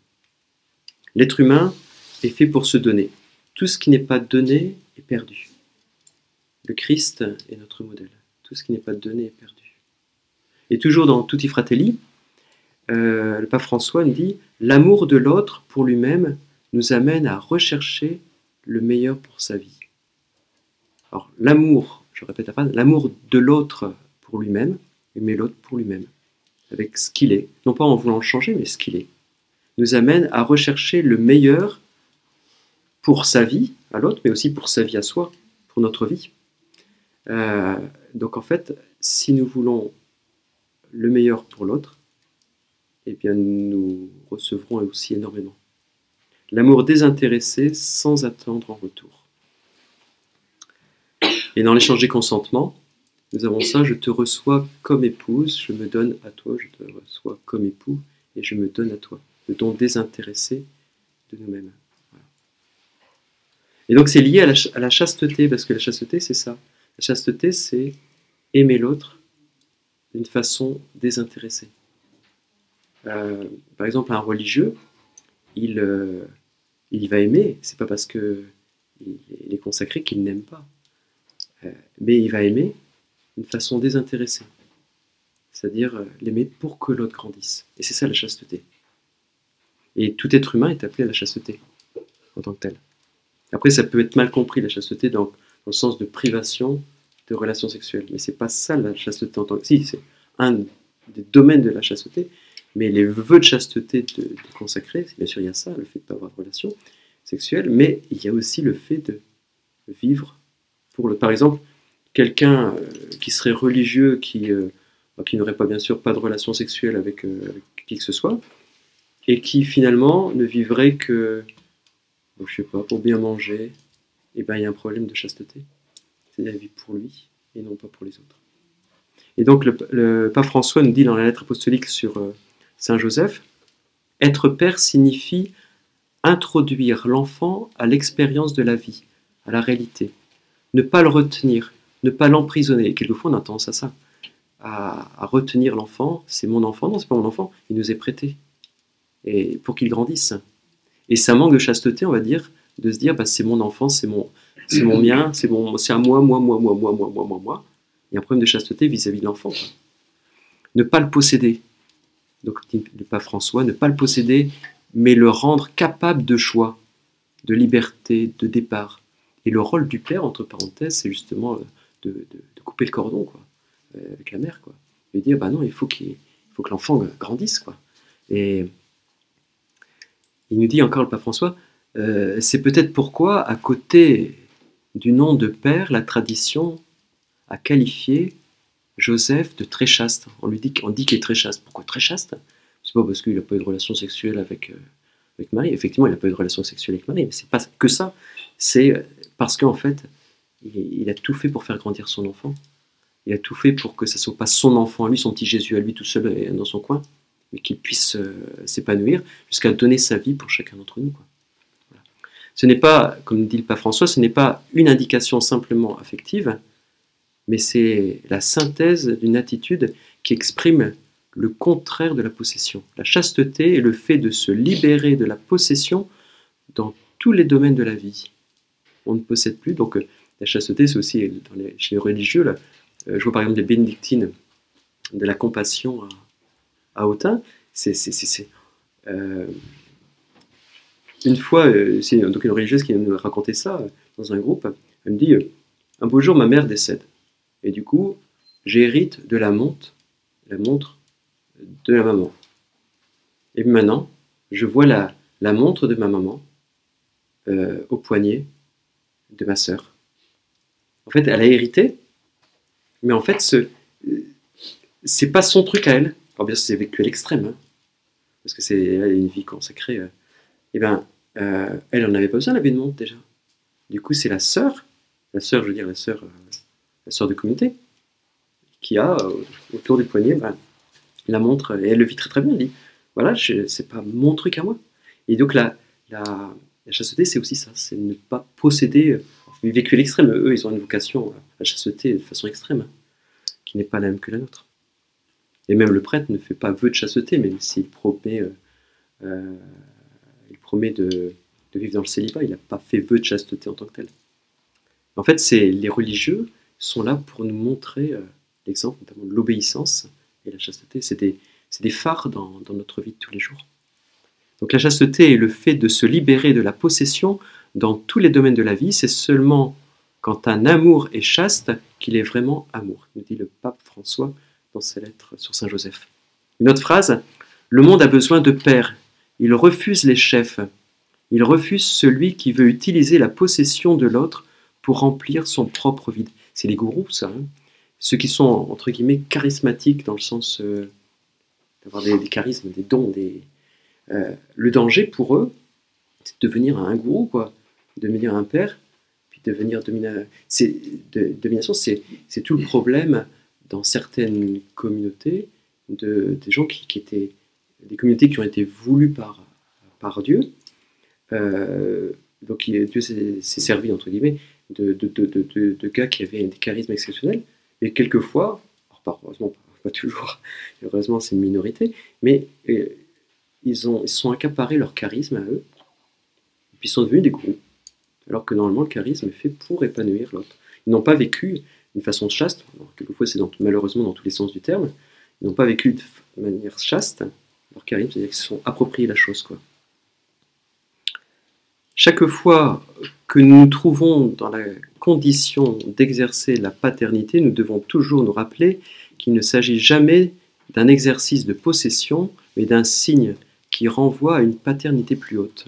L'être humain est fait pour se donner. Tout ce qui n'est pas donné est perdu. Le Christ est notre modèle. Tout ce qui n'est pas donné est perdu. Et toujours dans Tutti Fratelli, le pape François nous dit « L'amour de l'autre pour lui-même nous amène à rechercher le meilleur pour sa vie. » Alors l'amour, je répète la phrase, l'amour de l'autre pour lui-même, aimer l'autre pour lui-même, avec ce qu'il est, non pas en voulant le changer, mais ce qu'il est, nous amène à rechercher le meilleur pour sa vie à l'autre, mais aussi pour sa vie à soi, pour notre vie. Donc en fait, si nous voulons le meilleur pour l'autre, eh bien nous recevrons aussi énormément. L'amour désintéressé sans attendre en retour. Et dans l'échange des consentements, nous avons ça, je te reçois comme épouse, je me donne à toi, je te reçois comme époux, et je me donne à toi. Le don désintéressé de nous-mêmes. Voilà. Et donc c'est lié à la chasteté, parce que la chasteté c'est ça. La chasteté c'est aimer l'autre d'une façon désintéressée. Par exemple un religieux, il va aimer, c'est pas parce qu'il est consacré qu'il n'aime pas. Mais il va aimer d'une façon désintéressée. C'est-à-dire l'aimer pour que l'autre grandisse. Et c'est ça la chasteté. Et tout être humain est appelé à la chasteté, en tant que tel. Après, ça peut être mal compris, la chasteté, dans le sens de privation de relations sexuelles. Mais c'est pas ça la chasteté en tant que... Si, c'est un des domaines de la chasteté, mais les vœux de chasteté des consacrés, bien sûr il y a ça, le fait de ne pas avoir de relations sexuelles, mais il y a aussi le fait de vivre pour le... Par exemple, quelqu'un qui serait religieux, qui n'aurait pas bien sûr pas de relations sexuelles avec qui que ce soit, et qui finalement ne vivrait que, je sais pas, pour bien manger, et ben il y a un problème de chasteté. C'est-à-dire vivre pour lui et non pas pour les autres. Et donc le pape François nous dit dans la lettre apostolique sur Saint Joseph, être père signifie introduire l'enfant à l'expérience de la vie, à la réalité. Ne pas le retenir, ne pas l'emprisonner. Et quelquefois on a tendance à ça, à retenir l'enfant, c'est mon enfant, non c'est pas mon enfant, il nous est prêté. Et pour qu'il grandisse. Et ça manque de chasteté, on va dire, de se dire, bah, c'est mon enfant, c'est mon mien, c'est à moi. Il y a un problème de chasteté vis-à-vis de l'enfant. Ne pas le posséder. Donc, le pape François, ne pas le posséder, mais le rendre capable de choix, de liberté, de départ. Et le rôle du père, entre parenthèses, c'est justement de couper le cordon, quoi, avec la mère, quoi. Et dire, bah non, il faut que l'enfant grandisse, quoi. Et il nous dit encore le pape François, c'est peut-être pourquoi, à côté du nom de père, la tradition a qualifié Joseph de très chaste. On dit qu'il est très chaste. Pourquoi très chaste? C'est pas parce qu'il n'a pas eu de relation sexuelle avec Marie. Effectivement, il n'a pas eu de relation sexuelle avec Marie, mais c'est pas que ça. C'est parce qu'en fait, il a tout fait pour faire grandir son enfant. Il a tout fait pour que ça ne soit pas son enfant à lui, son petit Jésus à lui tout seul dans son coin, mais qu'il puisse s'épanouir jusqu'à donner sa vie pour chacun d'entre nous, quoi. Voilà. Ce n'est pas, comme dit le pape François, ce n'est pas une indication simplement affective, mais c'est la synthèse d'une attitude qui exprime le contraire de la possession. La chasteté est le fait de se libérer de la possession dans tous les domaines de la vie. On ne possède plus, donc la chasteté, c'est aussi chez les religieux, là, je vois par exemple les bénédictines de la compassion à Autun. Une fois, c'est donc une religieuse qui nous racontait ça dans un groupe. Elle me dit, un beau jour ma mère décède. Et du coup, j'hérite de la montre de la maman. Et maintenant, je vois la montre de ma maman au poignet de ma sœur. En fait, elle a hérité, mais en fait, c'est pas son truc à elle. Alors bien sûr, c'est vécu à l'extrême, hein, parce que elle a une vie consacrée. Et ben, elle en avait pas besoin, elle avait une montre déjà. Du coup, c'est la sœur, la sœur de communauté, qui a autour du poignet la montre, et elle le vit très très bien. Elle dit, voilà, c'est pas mon truc à moi. Et donc la chasteté, c'est aussi ça, c'est ne pas posséder. Vécu à l'extrême, eux, ils ont une vocation à la chasteté de façon extrême, qui n'est pas la même que la nôtre. Et même le prêtre ne fait pas vœu de chasteté, même s'il promet de vivre dans le célibat, il n'a pas fait vœu de chasteté en tant que tel. En fait, les religieux sont là pour nous montrer l'exemple, notamment de l'obéissance et la chasteté. C'est des phares dans notre vie de tous les jours. Donc la chasteté est le fait de se libérer de la possession dans tous les domaines de la vie. C'est seulement quand un amour est chaste qu'il est vraiment amour, nous dit le pape François dans ses lettres sur Saint Joseph. Une autre phrase, le monde a besoin de pères, il refuse les chefs, il refuse celui qui veut utiliser la possession de l'autre pour remplir son propre vide. C'est les gourous, ça, hein. Ceux qui sont, entre guillemets, charismatiques dans le sens d'avoir des charismes, des dons. Le danger pour eux, c'est de devenir un gourou, quoi, de devenir un père, puis devenir dominateur. Domination, c'est tout le problème dans certaines communautés, des gens qui étaient des communautés qui ont été voulues par Dieu. Donc Dieu s'est servi, entre guillemets, de gars qui avaient des charismes exceptionnels, et quelquefois, alors heureusement pas toujours, heureusement c'est une minorité, mais ils se sont accaparés leur charisme à eux, et puis ils sont devenus des gourous, alors que normalement le charisme est fait pour épanouir l'autre. Ils n'ont pas vécu d'une façon chaste, quelquefois c'est malheureusement dans tous les sens du terme, ils n'ont pas vécu de manière chaste leur charisme, c'est-à-dire qu'ils se sont appropriés la chose, quoi. Chaque fois que nous nous trouvons dans la condition d'exercer la paternité, nous devons toujours nous rappeler qu'il ne s'agit jamais d'un exercice de possession, mais d'un signe qui renvoie à une paternité plus haute.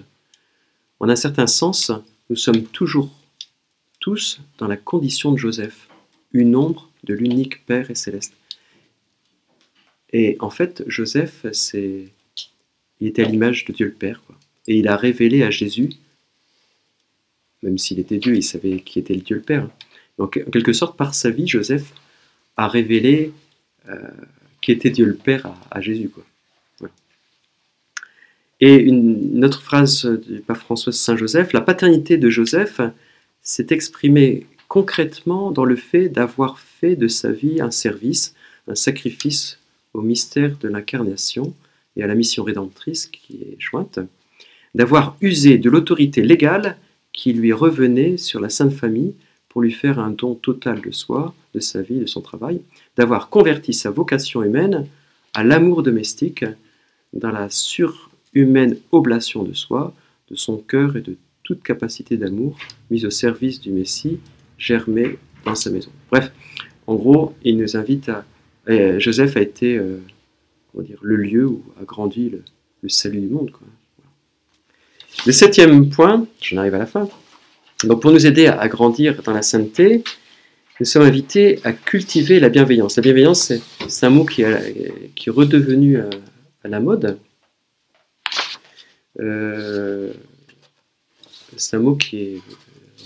En un certain sens, nous sommes toujours tous dans la condition de Joseph, une ombre de l'unique Père et céleste. Et en fait, Joseph, il était à l'image de Dieu le Père, quoi. Et il a révélé à Jésus, même s'il était Dieu, il savait qui était le Dieu le Père. Donc, en quelque sorte, par sa vie, Joseph a révélé qui était Dieu le Père à Jésus, quoi. Voilà. Et une autre phrase du pape François de Saint-Joseph, la paternité de Joseph s'est exprimée concrètement dans le fait d'avoir fait de sa vie un service, un sacrifice au mystère de l'incarnation et à la mission rédemptrice qui est jointe, d'avoir usé de l'autorité légale qui lui revenait sur la Sainte Famille pour lui faire un don total de soi, de sa vie, de son travail, d'avoir converti sa vocation humaine à l'amour domestique dans la surhumaine oblation de soi, de son cœur et de toute capacité d'amour mise au service du Messie, germé dans sa maison. Bref, en gros, il nous invite à... Joseph a été le lieu où a grandi le salut du monde, quoi. Le 7e point, j'en arrive à la fin, donc pour nous aider à grandir dans la sainteté, nous sommes invités à cultiver la bienveillance. La bienveillance, c'est un mot qui est redevenu à la mode. C'est un mot qui est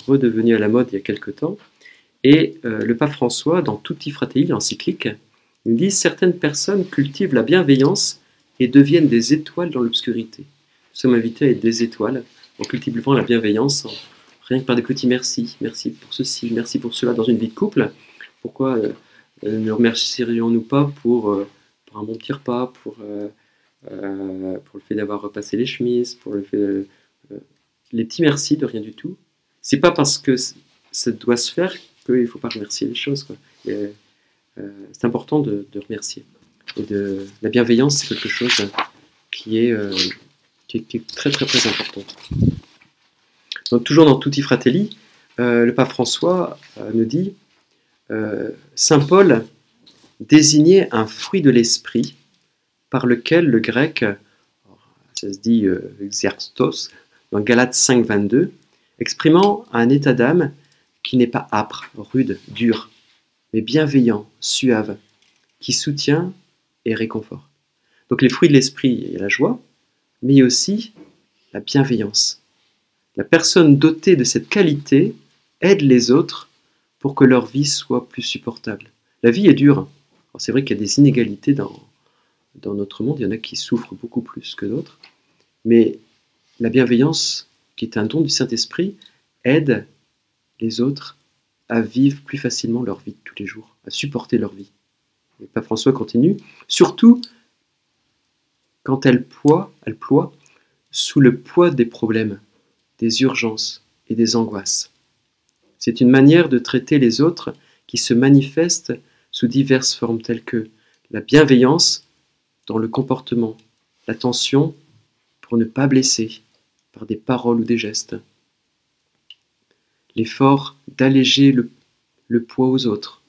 redevenu à la mode il y a quelque temps. Et le pape François, dans Tutti Fratelli, l'encyclique, nous dit « Certaines personnes cultivent la bienveillance et deviennent des étoiles dans l'obscurité. » Nous sommes invités à être des étoiles en cultivant la bienveillance, rien que par des petits merci. Merci pour ceci, merci pour cela dans une vie de couple. Pourquoi ne remercierions-nous pas pour un bon petit repas, pour le fait d'avoir repassé les chemises, pour le fait les petits merci de rien du tout. C'est pas parce que ça doit se faire qu'il ne faut pas remercier les choses, quoi. C'est important de remercier. Et la bienveillance, c'est quelque chose qui est très très très important. Donc toujours dans Tutti Fratelli, le pape François nous dit Saint Paul désignait un fruit de l'esprit par lequel le grec, ça se dit xerstos, dans Galates 5, 22, exprimant un état d'âme qui n'est pas âpre, rude, dur, mais bienveillant, suave, qui soutient et réconforte. Donc les fruits de l'esprit, il y a la joie, mais aussi la bienveillance. La personne dotée de cette qualité aide les autres pour que leur vie soit plus supportable. La vie est dure. C'est vrai qu'il y a des inégalités dans notre monde, il y en a qui souffrent beaucoup plus que d'autres, mais la bienveillance, qui est un don du Saint-Esprit, aide les autres à vivre plus facilement leur vie de tous les jours, à supporter leur vie. Et Pape François continue, surtout quand elle ploie sous le poids des problèmes, des urgences et des angoisses. C'est une manière de traiter les autres qui se manifeste sous diverses formes telles que la bienveillance dans le comportement, l'attention pour ne pas blesser par des paroles ou des gestes, l'effort d'alléger le poids aux autres.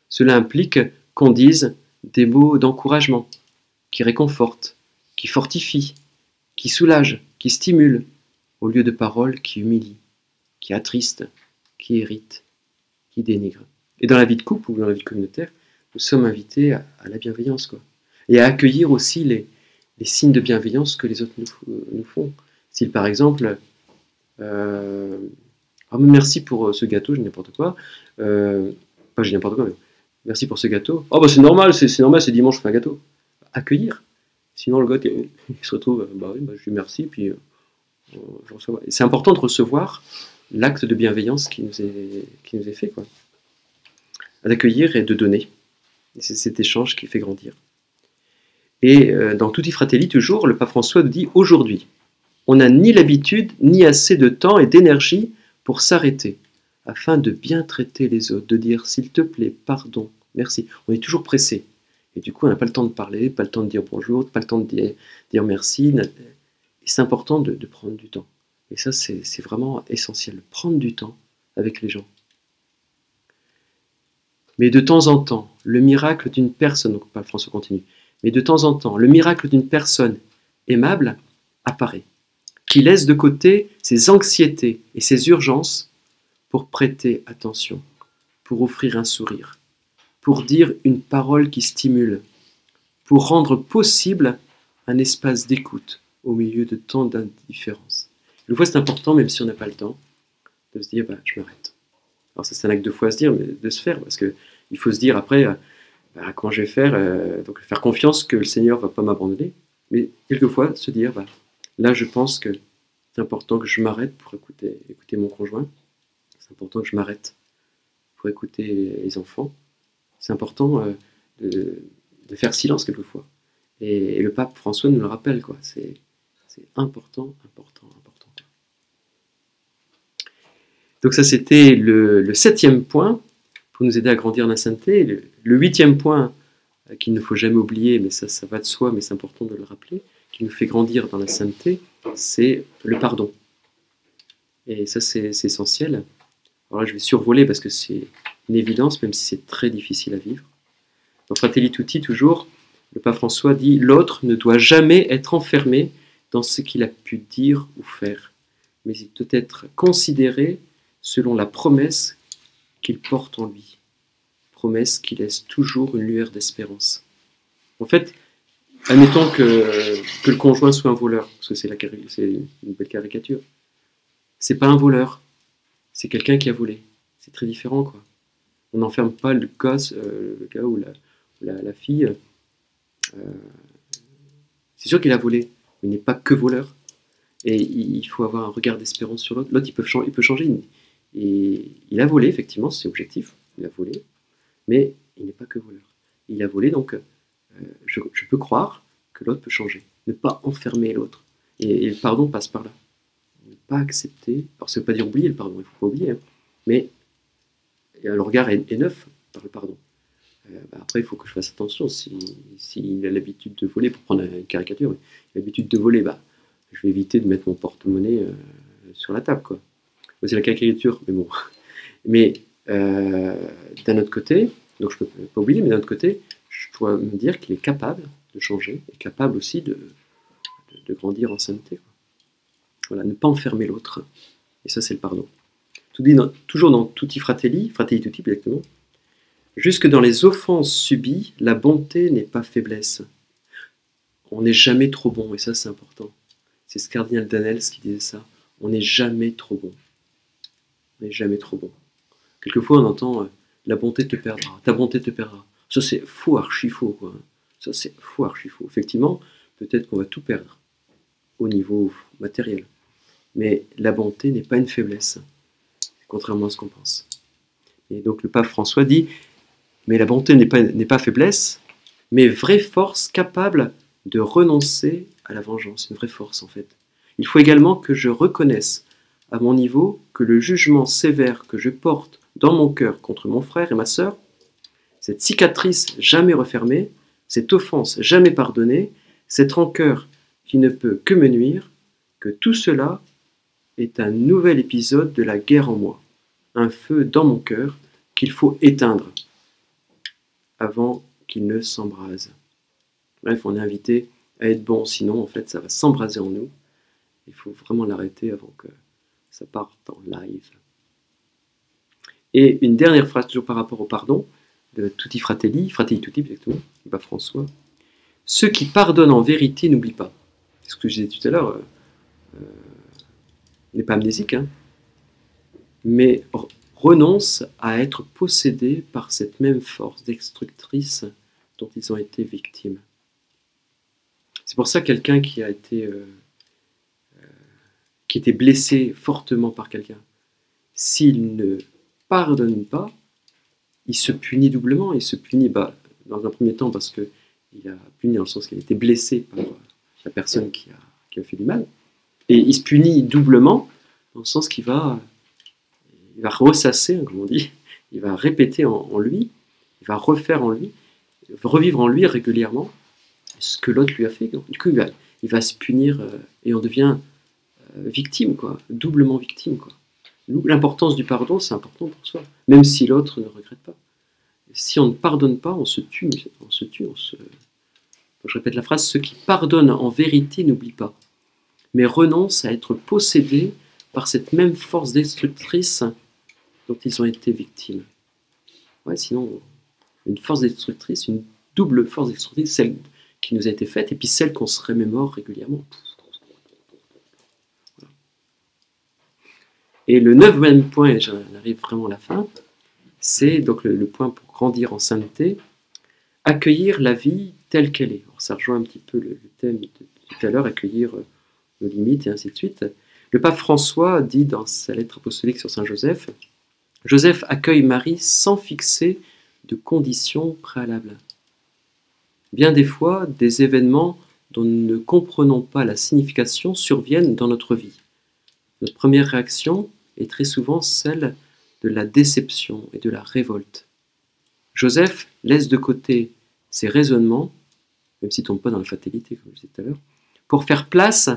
Cela implique qu'on dise des mots d'encouragement, qui réconfortent, qui fortifient, qui soulagent, qui stimulent, au lieu de paroles qui humilient, qui attristent, qui irritent, qui dénigrent. Et dans la vie de couple ou dans la vie communautaire, nous sommes invités à la bienveillance, quoi. Et à accueillir aussi les signes de bienveillance que les autres nous font. Si par exemple, merci pour ce gâteau, je dis n'importe quoi, pas je dis n'importe quoi, mais merci pour ce gâteau. Oh bah c'est normal, c'est dimanche, je fais un gâteau. Accueillir. Sinon le gars il se retrouve, je lui remercie, puis je reçois. C'est important de recevoir l'acte de bienveillance qui nous est fait, quoi. D'accueillir et de donner. Et c'est cet échange qui fait grandir. Et dans Tutti Fratelli, toujours, le pape François nous dit, aujourd'hui, on n'a ni l'habitude, ni assez de temps et d'énergie pour s'arrêter, afin de bien traiter les autres, de dire, s'il te plaît, pardon, merci. On est toujours pressé. Et du coup, on n'a pas le temps de parler, pas le temps de dire bonjour, pas le temps de dire merci. Et c'est important de prendre du temps. Et ça, c'est vraiment essentiel, prendre du temps avec les gens. Mais de temps en temps, le miracle d'une personne, donc pas François continue, mais de temps en temps, le miracle d'une personne aimable apparaît, qui laisse de côté ses anxiétés et ses urgences pour prêter attention, pour offrir un sourire, pour dire une parole qui stimule, pour rendre possible un espace d'écoute au milieu de tant d'indifférence. Une fois, c'est important, même si on n'a pas le temps, de se dire, je m'arrête. Alors ça, c'est un acte de foi à se dire, mais de se faire, parce qu'il faut se dire après, comment je vais faire, donc faire confiance que le Seigneur ne va pas m'abandonner, mais quelquefois se dire, là je pense que c'est important que je m'arrête pour écouter mon conjoint, c'est important que je m'arrête pour écouter les enfants, c'est important de faire silence quelquefois. Et le pape François nous le rappelle, quoi. C'est important. Donc ça, c'était le 7e point, pour nous aider à grandir dans la sainteté. Le 8e point, qu'il ne faut jamais oublier, mais ça va de soi, mais c'est important de le rappeler, qui nous fait grandir dans la sainteté, c'est le pardon. Et ça, c'est essentiel. Alors là, je vais survoler parce que c'est une évidence, même si c'est très difficile à vivre. Dans Fratelli Tutti, toujours, le pape François dit « L'autre ne doit jamais être enfermé dans ce qu'il a pu dire ou faire, mais il doit être considéré selon la promesse qu'il porte en lui, promesse qui laisse toujours une lueur d'espérance. » En fait, admettons que le conjoint soit un voleur, parce que c'est une belle caricature. C'est pas un voleur, c'est quelqu'un qui a volé. C'est très différent, quoi. On n'enferme pas le gars ou la fille. C'est sûr qu'il a volé, mais il n'est pas que voleur. Et il faut avoir un regard d'espérance sur l'autre. L'autre, il peut changer. Et il a volé, effectivement, c'est objectif. Il a volé, mais il n'est pas que voleur. Il a volé, donc je peux croire que l'autre peut changer. Ne pas enfermer l'autre. Et le pardon passe par là. Ne pas accepter. Alors, ça ne veut pas dire oublier le pardon, il ne faut pas oublier. Hein, mais le regard est neuf par le pardon. Après, il faut que je fasse attention. S'il a l'habitude de voler, pour prendre une caricature, il a l'habitude de voler, je vais éviter de mettre mon porte-monnaie sur la table, quoi. C'est la caricature, mais bon. Mais d'un autre côté, donc je ne peux pas oublier, mais d'un autre côté, je dois me dire qu'il est capable de changer, et capable aussi de grandir en sainteté, quoi. Voilà, ne pas enfermer l'autre. Et ça, c'est le pardon. Toujours dans Tutti Fratelli, Fratelli Tutti exactement, jusque dans les offenses subies, la bonté n'est pas faiblesse. On n'est jamais trop bon, et ça, c'est important. C'est ce cardinal Danels qui disait ça. On n'est jamais trop bon. On n'est jamais trop bon. Quelquefois, on entend la bonté te perdra, ta bonté te perdra. Ça, c'est faux, archi faux, quoi. Ça, c'est faux, archi faux. Effectivement, peut-être qu'on va tout perdre au niveau matériel. Mais la bonté n'est pas une faiblesse, contrairement à ce qu'on pense. Et donc, le pape François dit, mais la bonté n'est pas faiblesse, mais vraie force capable de renoncer à la vengeance. Une vraie force, en fait. Il faut également que je reconnaisse à mon niveau que le jugement sévère que je porte dans mon cœur contre mon frère et ma sœur, cette cicatrice jamais refermée, cette offense jamais pardonnée, cette rancœur qui ne peut que me nuire, que tout cela est un nouvel épisode de la guerre en moi, un feu dans mon cœur qu'il faut éteindre avant qu'il ne s'embrase. Bref, on est invité à être bon, sinon en fait ça va s'embraser en nous. Il faut vraiment l'arrêter avant que ça parte en live. Et une dernière phrase toujours par rapport au pardon, de Tutti Fratelli Tutti exactement, pas François. Ceux qui pardonnent en vérité n'oublient pas. Ce que je disais tout à l'heure, n'est pas amnésique, hein, mais renoncent à être possédés par cette même force destructrice dont ils ont été victimes. C'est pour ça que quelqu'un qui a été blessé fortement par quelqu'un, s'il ne pardonne pas, il se punit doublement. Il se punit dans un premier temps parce qu'il a puni dans le sens qu'il a été blessé par la personne qui a fait du mal. Et il se punit doublement dans le sens qu'il va ressasser, comme on dit, il va répéter en lui, il va refaire en lui, revivre en lui régulièrement ce que l'autre lui a fait. Du coup, il va se punir et on devient victime, quoi, doublement victime, quoi. L'importance du pardon, c'est important pour soi, même si l'autre ne regrette pas. Si on ne pardonne pas, on se tue. Je répète la phrase, ceux qui pardonnent en vérité n'oublient pas, mais renoncent à être possédés par cette même force destructrice dont ils ont été victimes. Ouais, sinon, une force destructrice, une double force destructrice, celle qui nous a été faite, et puis celle qu'on se remémore régulièrement. Voilà. Et le 9e point, et j'en arrive vraiment à la fin, c'est donc le point pour grandir en sainteté, accueillir la vie telle qu'elle est. Alors, ça rejoint un petit peu le thème de tout à l'heure, accueillir nos limites et ainsi de suite. Le pape François dit dans sa lettre apostolique sur Saint Joseph, Joseph accueille Marie sans fixer de conditions préalables. Bien des fois, des événements dont nous ne comprenons pas la signification surviennent dans notre vie. Notre première réaction est très souvent celle de la déception et de la révolte. Joseph laisse de côté ses raisonnements, même s'il ne tombe pas dans la fatalité, comme je disais tout à l'heure, pour faire place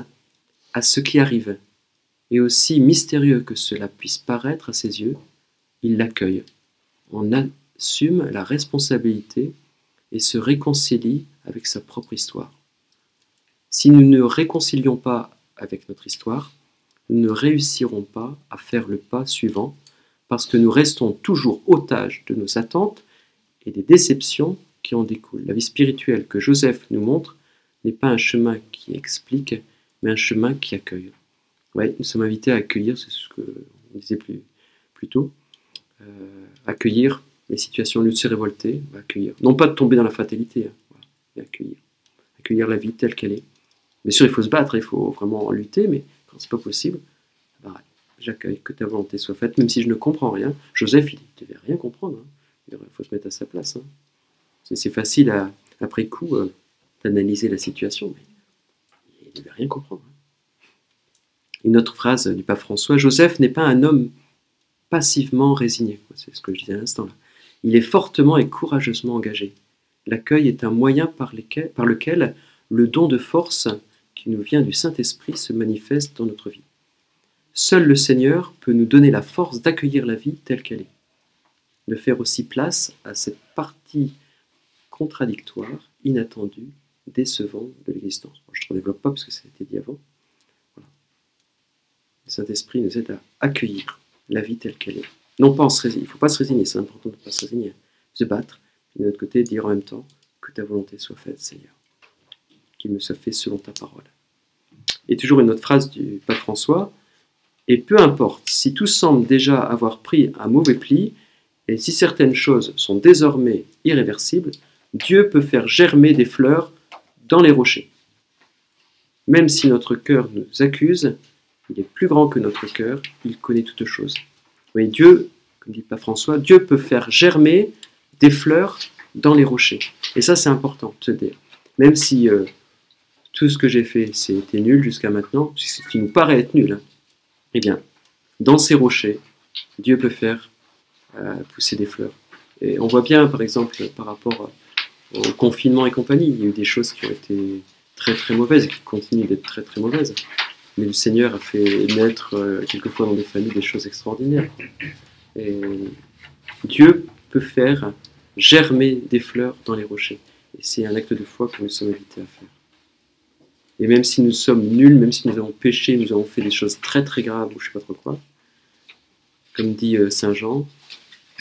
à ce qui arrive. Et aussi mystérieux que cela puisse paraître à ses yeux, il l'accueille, en assume la responsabilité et se réconcilie avec sa propre histoire. Si nous ne réconcilions pas avec notre histoire, nous ne réussirons pas à faire le pas suivant parce que nous restons toujours otages de nos attentes et des déceptions qui en découlent. La vie spirituelle que Joseph nous montre n'est pas un chemin qui explique, mais un chemin qui accueille. Ouais, nous sommes invités à accueillir, c'est ce qu'on disait plus tôt, accueillir les situations, au lieu de se révolter, accueillir. Non pas de tomber dans la fatalité, hein, voilà, mais accueillir. Accueillir la vie telle qu'elle est. Bien sûr, il faut se battre, il faut vraiment lutter, mais quand c'est pas possible, j'accueille, que ta volonté soit faite, même si je ne comprends rien. Joseph, il ne devait rien comprendre, hein. Il faut se mettre à sa place. Hein. C'est facile, après coup, d'analyser la situation, mais il ne devait rien comprendre. Hein. Une autre phrase du pape François, Joseph n'est pas un homme passivement résigné, c'est ce que je disais à l'instant là. Il est fortement et courageusement engagé. L'accueil est un moyen par lequel le don de force qui nous vient du Saint-Esprit se manifeste dans notre vie. Seul le Seigneur peut nous donner la force d'accueillir la vie telle qu'elle est, de faire aussi place à cette partie contradictoire, inattendue, décevante de l'existence. Bon, je ne développe pas parce que ça a été dit avant. Voilà. Le Saint-Esprit nous aide à accueillir la vie telle qu'elle est. Non pas en se résigner, il ne faut pas se résigner, c'est important de ne pas se résigner, se battre, et de l'autre côté, dire en même temps que ta volonté soit faite, Seigneur, qu'il me soit fait selon ta parole. Et toujours une autre phrase du pape François, et peu importe si tout semble déjà avoir pris un mauvais pli, et si certaines choses sont désormais irréversibles, Dieu peut faire germer des fleurs dans les rochers. Même si notre cœur nous accuse, il est plus grand que notre cœur, il connaît toutes choses. Oui, Dieu, comme dit Pape François, Dieu peut faire germer des fleurs dans les rochers. Et ça, c'est important de se dire. Même si tout ce que j'ai fait, c'était nul jusqu'à maintenant, ce qui nous paraît être nul, hein, eh bien, dans ces rochers, Dieu peut faire pousser des fleurs. Et on voit bien, par exemple, par rapport au confinement et compagnie, il y a eu des choses qui ont été très très mauvaises et qui continuent d'être très très mauvaises. Mais le Seigneur a fait naître quelquefois dans des familles des choses extraordinaires. Et Dieu peut faire germer des fleurs dans les rochers. Et c'est un acte de foi que nous sommes invités à faire. Et même si nous sommes nuls, même si nous avons péché, nous avons fait des choses très très graves, ou je ne sais pas trop quoi, comme dit Saint Jean,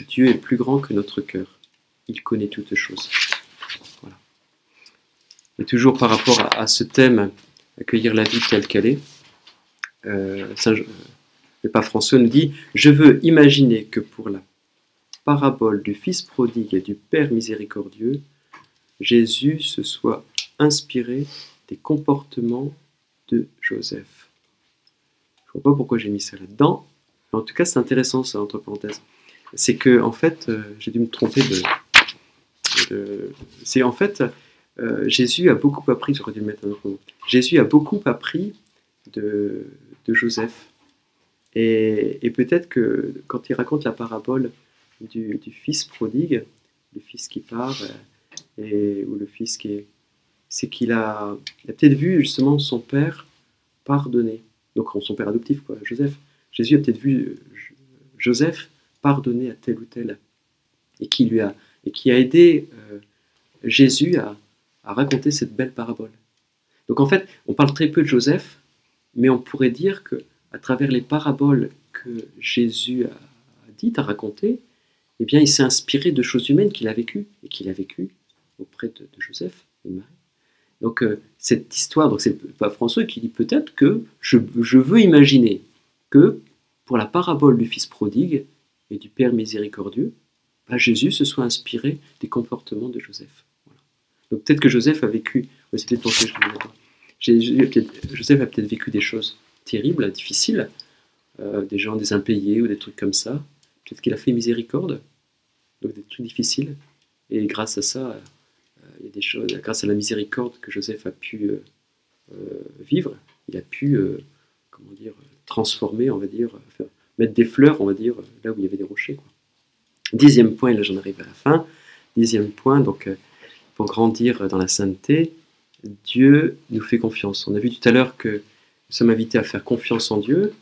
Dieu est plus grand que notre cœur. Il connaît toutes choses. Voilà. Et toujours par rapport à ce thème, accueillir la vie telle qu'elle est, le pape François nous dit « Je veux imaginer que pour la parabole du Fils prodigue et du Père miséricordieux, Jésus se soit inspiré des comportements de Joseph. » Je ne vois pas pourquoi j'ai mis ça là-dedans, mais en tout cas c'est intéressant ça, entre parenthèses. C'est que, en fait, j'ai dû me tromper c'est en fait, Jésus a beaucoup appris, j'aurais dû le mettre un autre mot. Jésus a beaucoup appris de Joseph. Et peut-être que quand il raconte la parabole du fils prodigue, le fils qui part, ou le fils qui est... c'est qu'il a peut-être vu justement son père pardonner. Donc son père adoptif, quoi, Joseph. Jésus a peut-être vu Joseph pardonner à tel ou tel, et qui a aidé Jésus à raconter cette belle parabole. Donc en fait, on parle très peu de Joseph, mais on pourrait dire que à travers les paraboles que Jésus a dites, a racontées, eh bien, il s'est inspiré de choses humaines qu'il a vécues, et qu'il a vécues auprès de Joseph et Marie. Donc, cette histoire, donc c'est le pape François qui dit peut-être que je veux imaginer que pour la parabole du Fils prodigue et du Père miséricordieux, Jésus se soit inspiré des comportements de Joseph. Voilà. Donc, peut-être que Joseph a vécu, c'est peut-être pour ça que je ne dis pas. Joseph a peut-être vécu des choses terribles, difficiles, des gens, des impayés ou des trucs comme ça. Peut-être qu'il a fait miséricorde, donc des trucs difficiles. Et grâce à ça, il y a des choses, grâce à la miséricorde que Joseph a pu vivre, il a pu, comment dire, transformer, on va dire, mettre des fleurs, on va dire, là où il y avait des rochers, quoi. 10e point, et là j'en arrive à la fin. 10e point, donc pour grandir dans la sainteté, Dieu nous fait confiance. On a vu tout à l'heure que nous sommes invités à faire confiance en Dieu,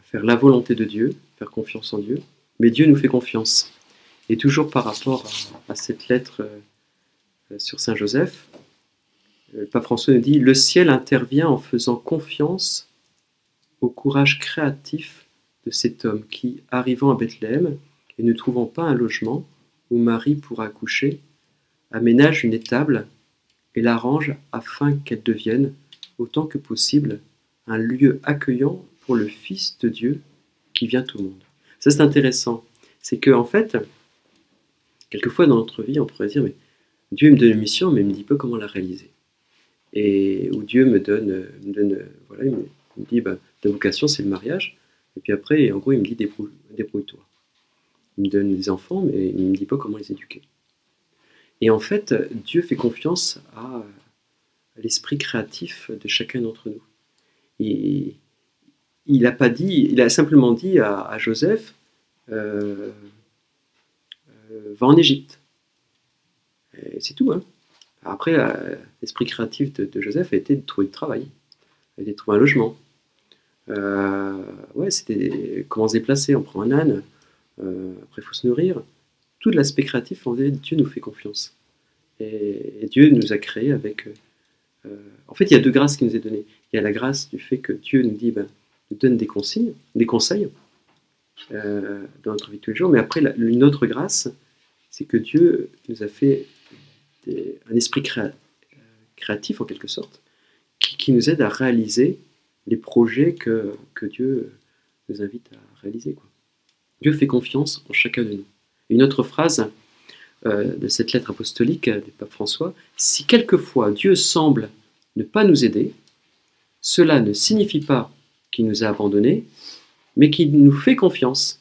à faire la volonté de Dieu, faire confiance en Dieu, mais Dieu nous fait confiance. Et toujours par rapport à cette lettre sur Saint Joseph, le pape François nous dit « Le ciel intervient en faisant confiance au courage créatif de cet homme qui, arrivant à Bethléem et ne trouvant pas un logement où Marie pourra accoucher, aménage une étable et l'arrange afin qu'elle devienne, autant que possible, un lieu accueillant pour le Fils de Dieu qui vient au monde. » Ça c'est intéressant, c'est que en fait, quelquefois dans notre vie, on pourrait dire, mais Dieu me donne une mission, mais il ne me dit pas comment la réaliser. Et où Dieu me donne voilà, il me dit, ta vocation c'est le mariage, et puis après, en gros, il me dit, débrouille-toi. Il me donne des enfants, mais il ne me dit pas comment les éduquer. Et en fait, Dieu fait confiance à l'esprit créatif de chacun d'entre nous. Et il a simplement dit à Joseph, va en Égypte. Et c'est tout. Hein. Après, l'esprit créatif de Joseph a été de trouver du travail, a été de trouver un logement. C'était comment se déplacer, on prend un âne, après il faut se nourrir. Tout l'aspect créatif, on dit, Dieu nous fait confiance. Et Dieu nous a créés avec... en fait, il y a deux grâces qui nous est donnée. Il y a la grâce du fait que Dieu nous dit, nous donne des consignes, des conseils dans notre vie de tous les jours. Mais après, une autre grâce, c'est que Dieu nous a fait un esprit créatif, en quelque sorte, qui nous aide à réaliser les projets que Dieu nous invite à réaliser, quoi. Dieu fait confiance en chacun de nous. Une autre phrase de cette lettre apostolique du pape François, si quelquefois Dieu semble ne pas nous aider, cela ne signifie pas qu'il nous a abandonnés, mais qu'il nous fait confiance,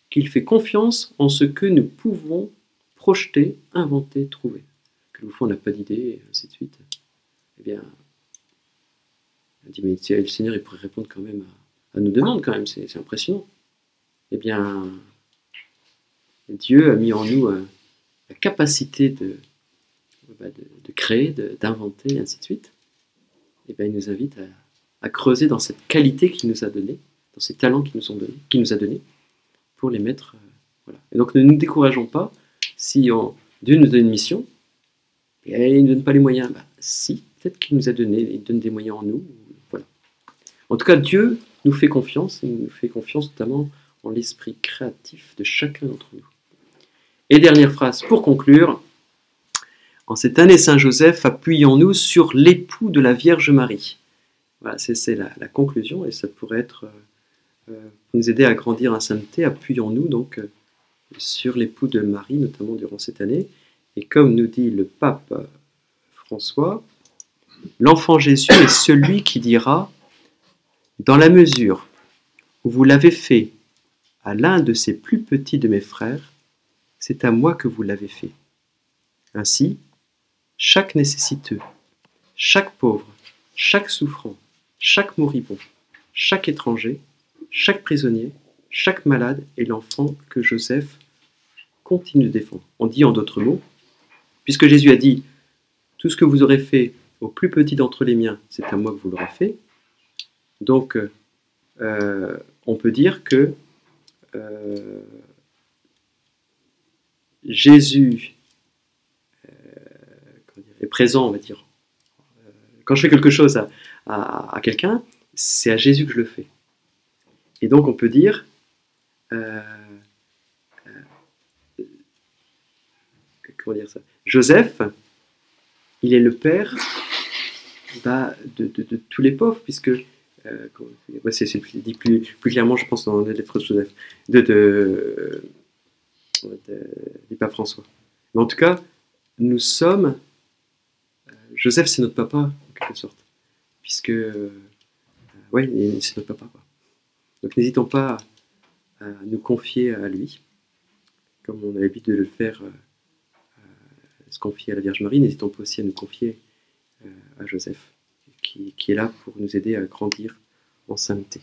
qu'il fait confiance en ce que nous pouvons projeter, inventer, trouver. Quelquefois on n'a pas d'idée, et ainsi de suite. Eh bien, on dit, mais le Seigneur il pourrait répondre quand même à nos demandes, quand même, c'est impressionnant. Eh bien, Dieu a mis en nous la capacité de créer, d'inventer, et ainsi de suite. Et bien, il nous invite à creuser dans cette qualité qu'il nous a donnée, dans ces talents qu'il nous a donnés, pour les mettre. Voilà. Et donc, ne nous décourageons pas Si Dieu nous donne une mission, et il ne donne pas les moyens, si, peut-être qu'il nous a donné, il donne des moyens en nous. Voilà. En tout cas, Dieu nous fait confiance, et il nous fait confiance notamment en l'esprit créatif de chacun d'entre nous. Et dernière phrase pour conclure. En cette année Saint-Joseph, appuyons-nous sur l'époux de la Vierge Marie. Voilà, c'est la conclusion, et ça pourrait être pour nous aider à grandir en sainteté. Appuyons-nous donc sur l'époux de Marie, notamment durant cette année. Et comme nous dit le pape François, l'enfant Jésus est celui qui dira, dans la mesure où vous l'avez fait à l'un de ces plus petits de mes frères, c'est à moi que vous l'avez fait. Ainsi, chaque nécessiteux, chaque pauvre, chaque souffrant, chaque moribond, chaque étranger, chaque prisonnier, chaque malade est l'enfant que Joseph continue de défendre. On dit en d'autres mots, puisque Jésus a dit « Tout ce que vous aurez fait au plus petit d'entre les miens, c'est à moi que vous l'aurez fait », donc on peut dire que Jésus est présent, on va dire. Quand je fais quelque chose à quelqu'un, c'est à Jésus que je le fais. Et donc on peut dire comment dire ça, Joseph, il est le père de tous les pauvres, puisque c'est dit plus clairement, je pense, dans les lettres de Joseph, du pape François. Mais en tout cas, nous sommes... Joseph, c'est notre papa, en quelque sorte. Puisque... oui, c'est notre papa, quoi. Donc n'hésitons pas à nous confier à lui, comme on a l'habitude de le faire, se confier à la Vierge Marie. N'hésitons pas aussi à nous confier à Joseph, qui est là pour nous aider à grandir en sainteté.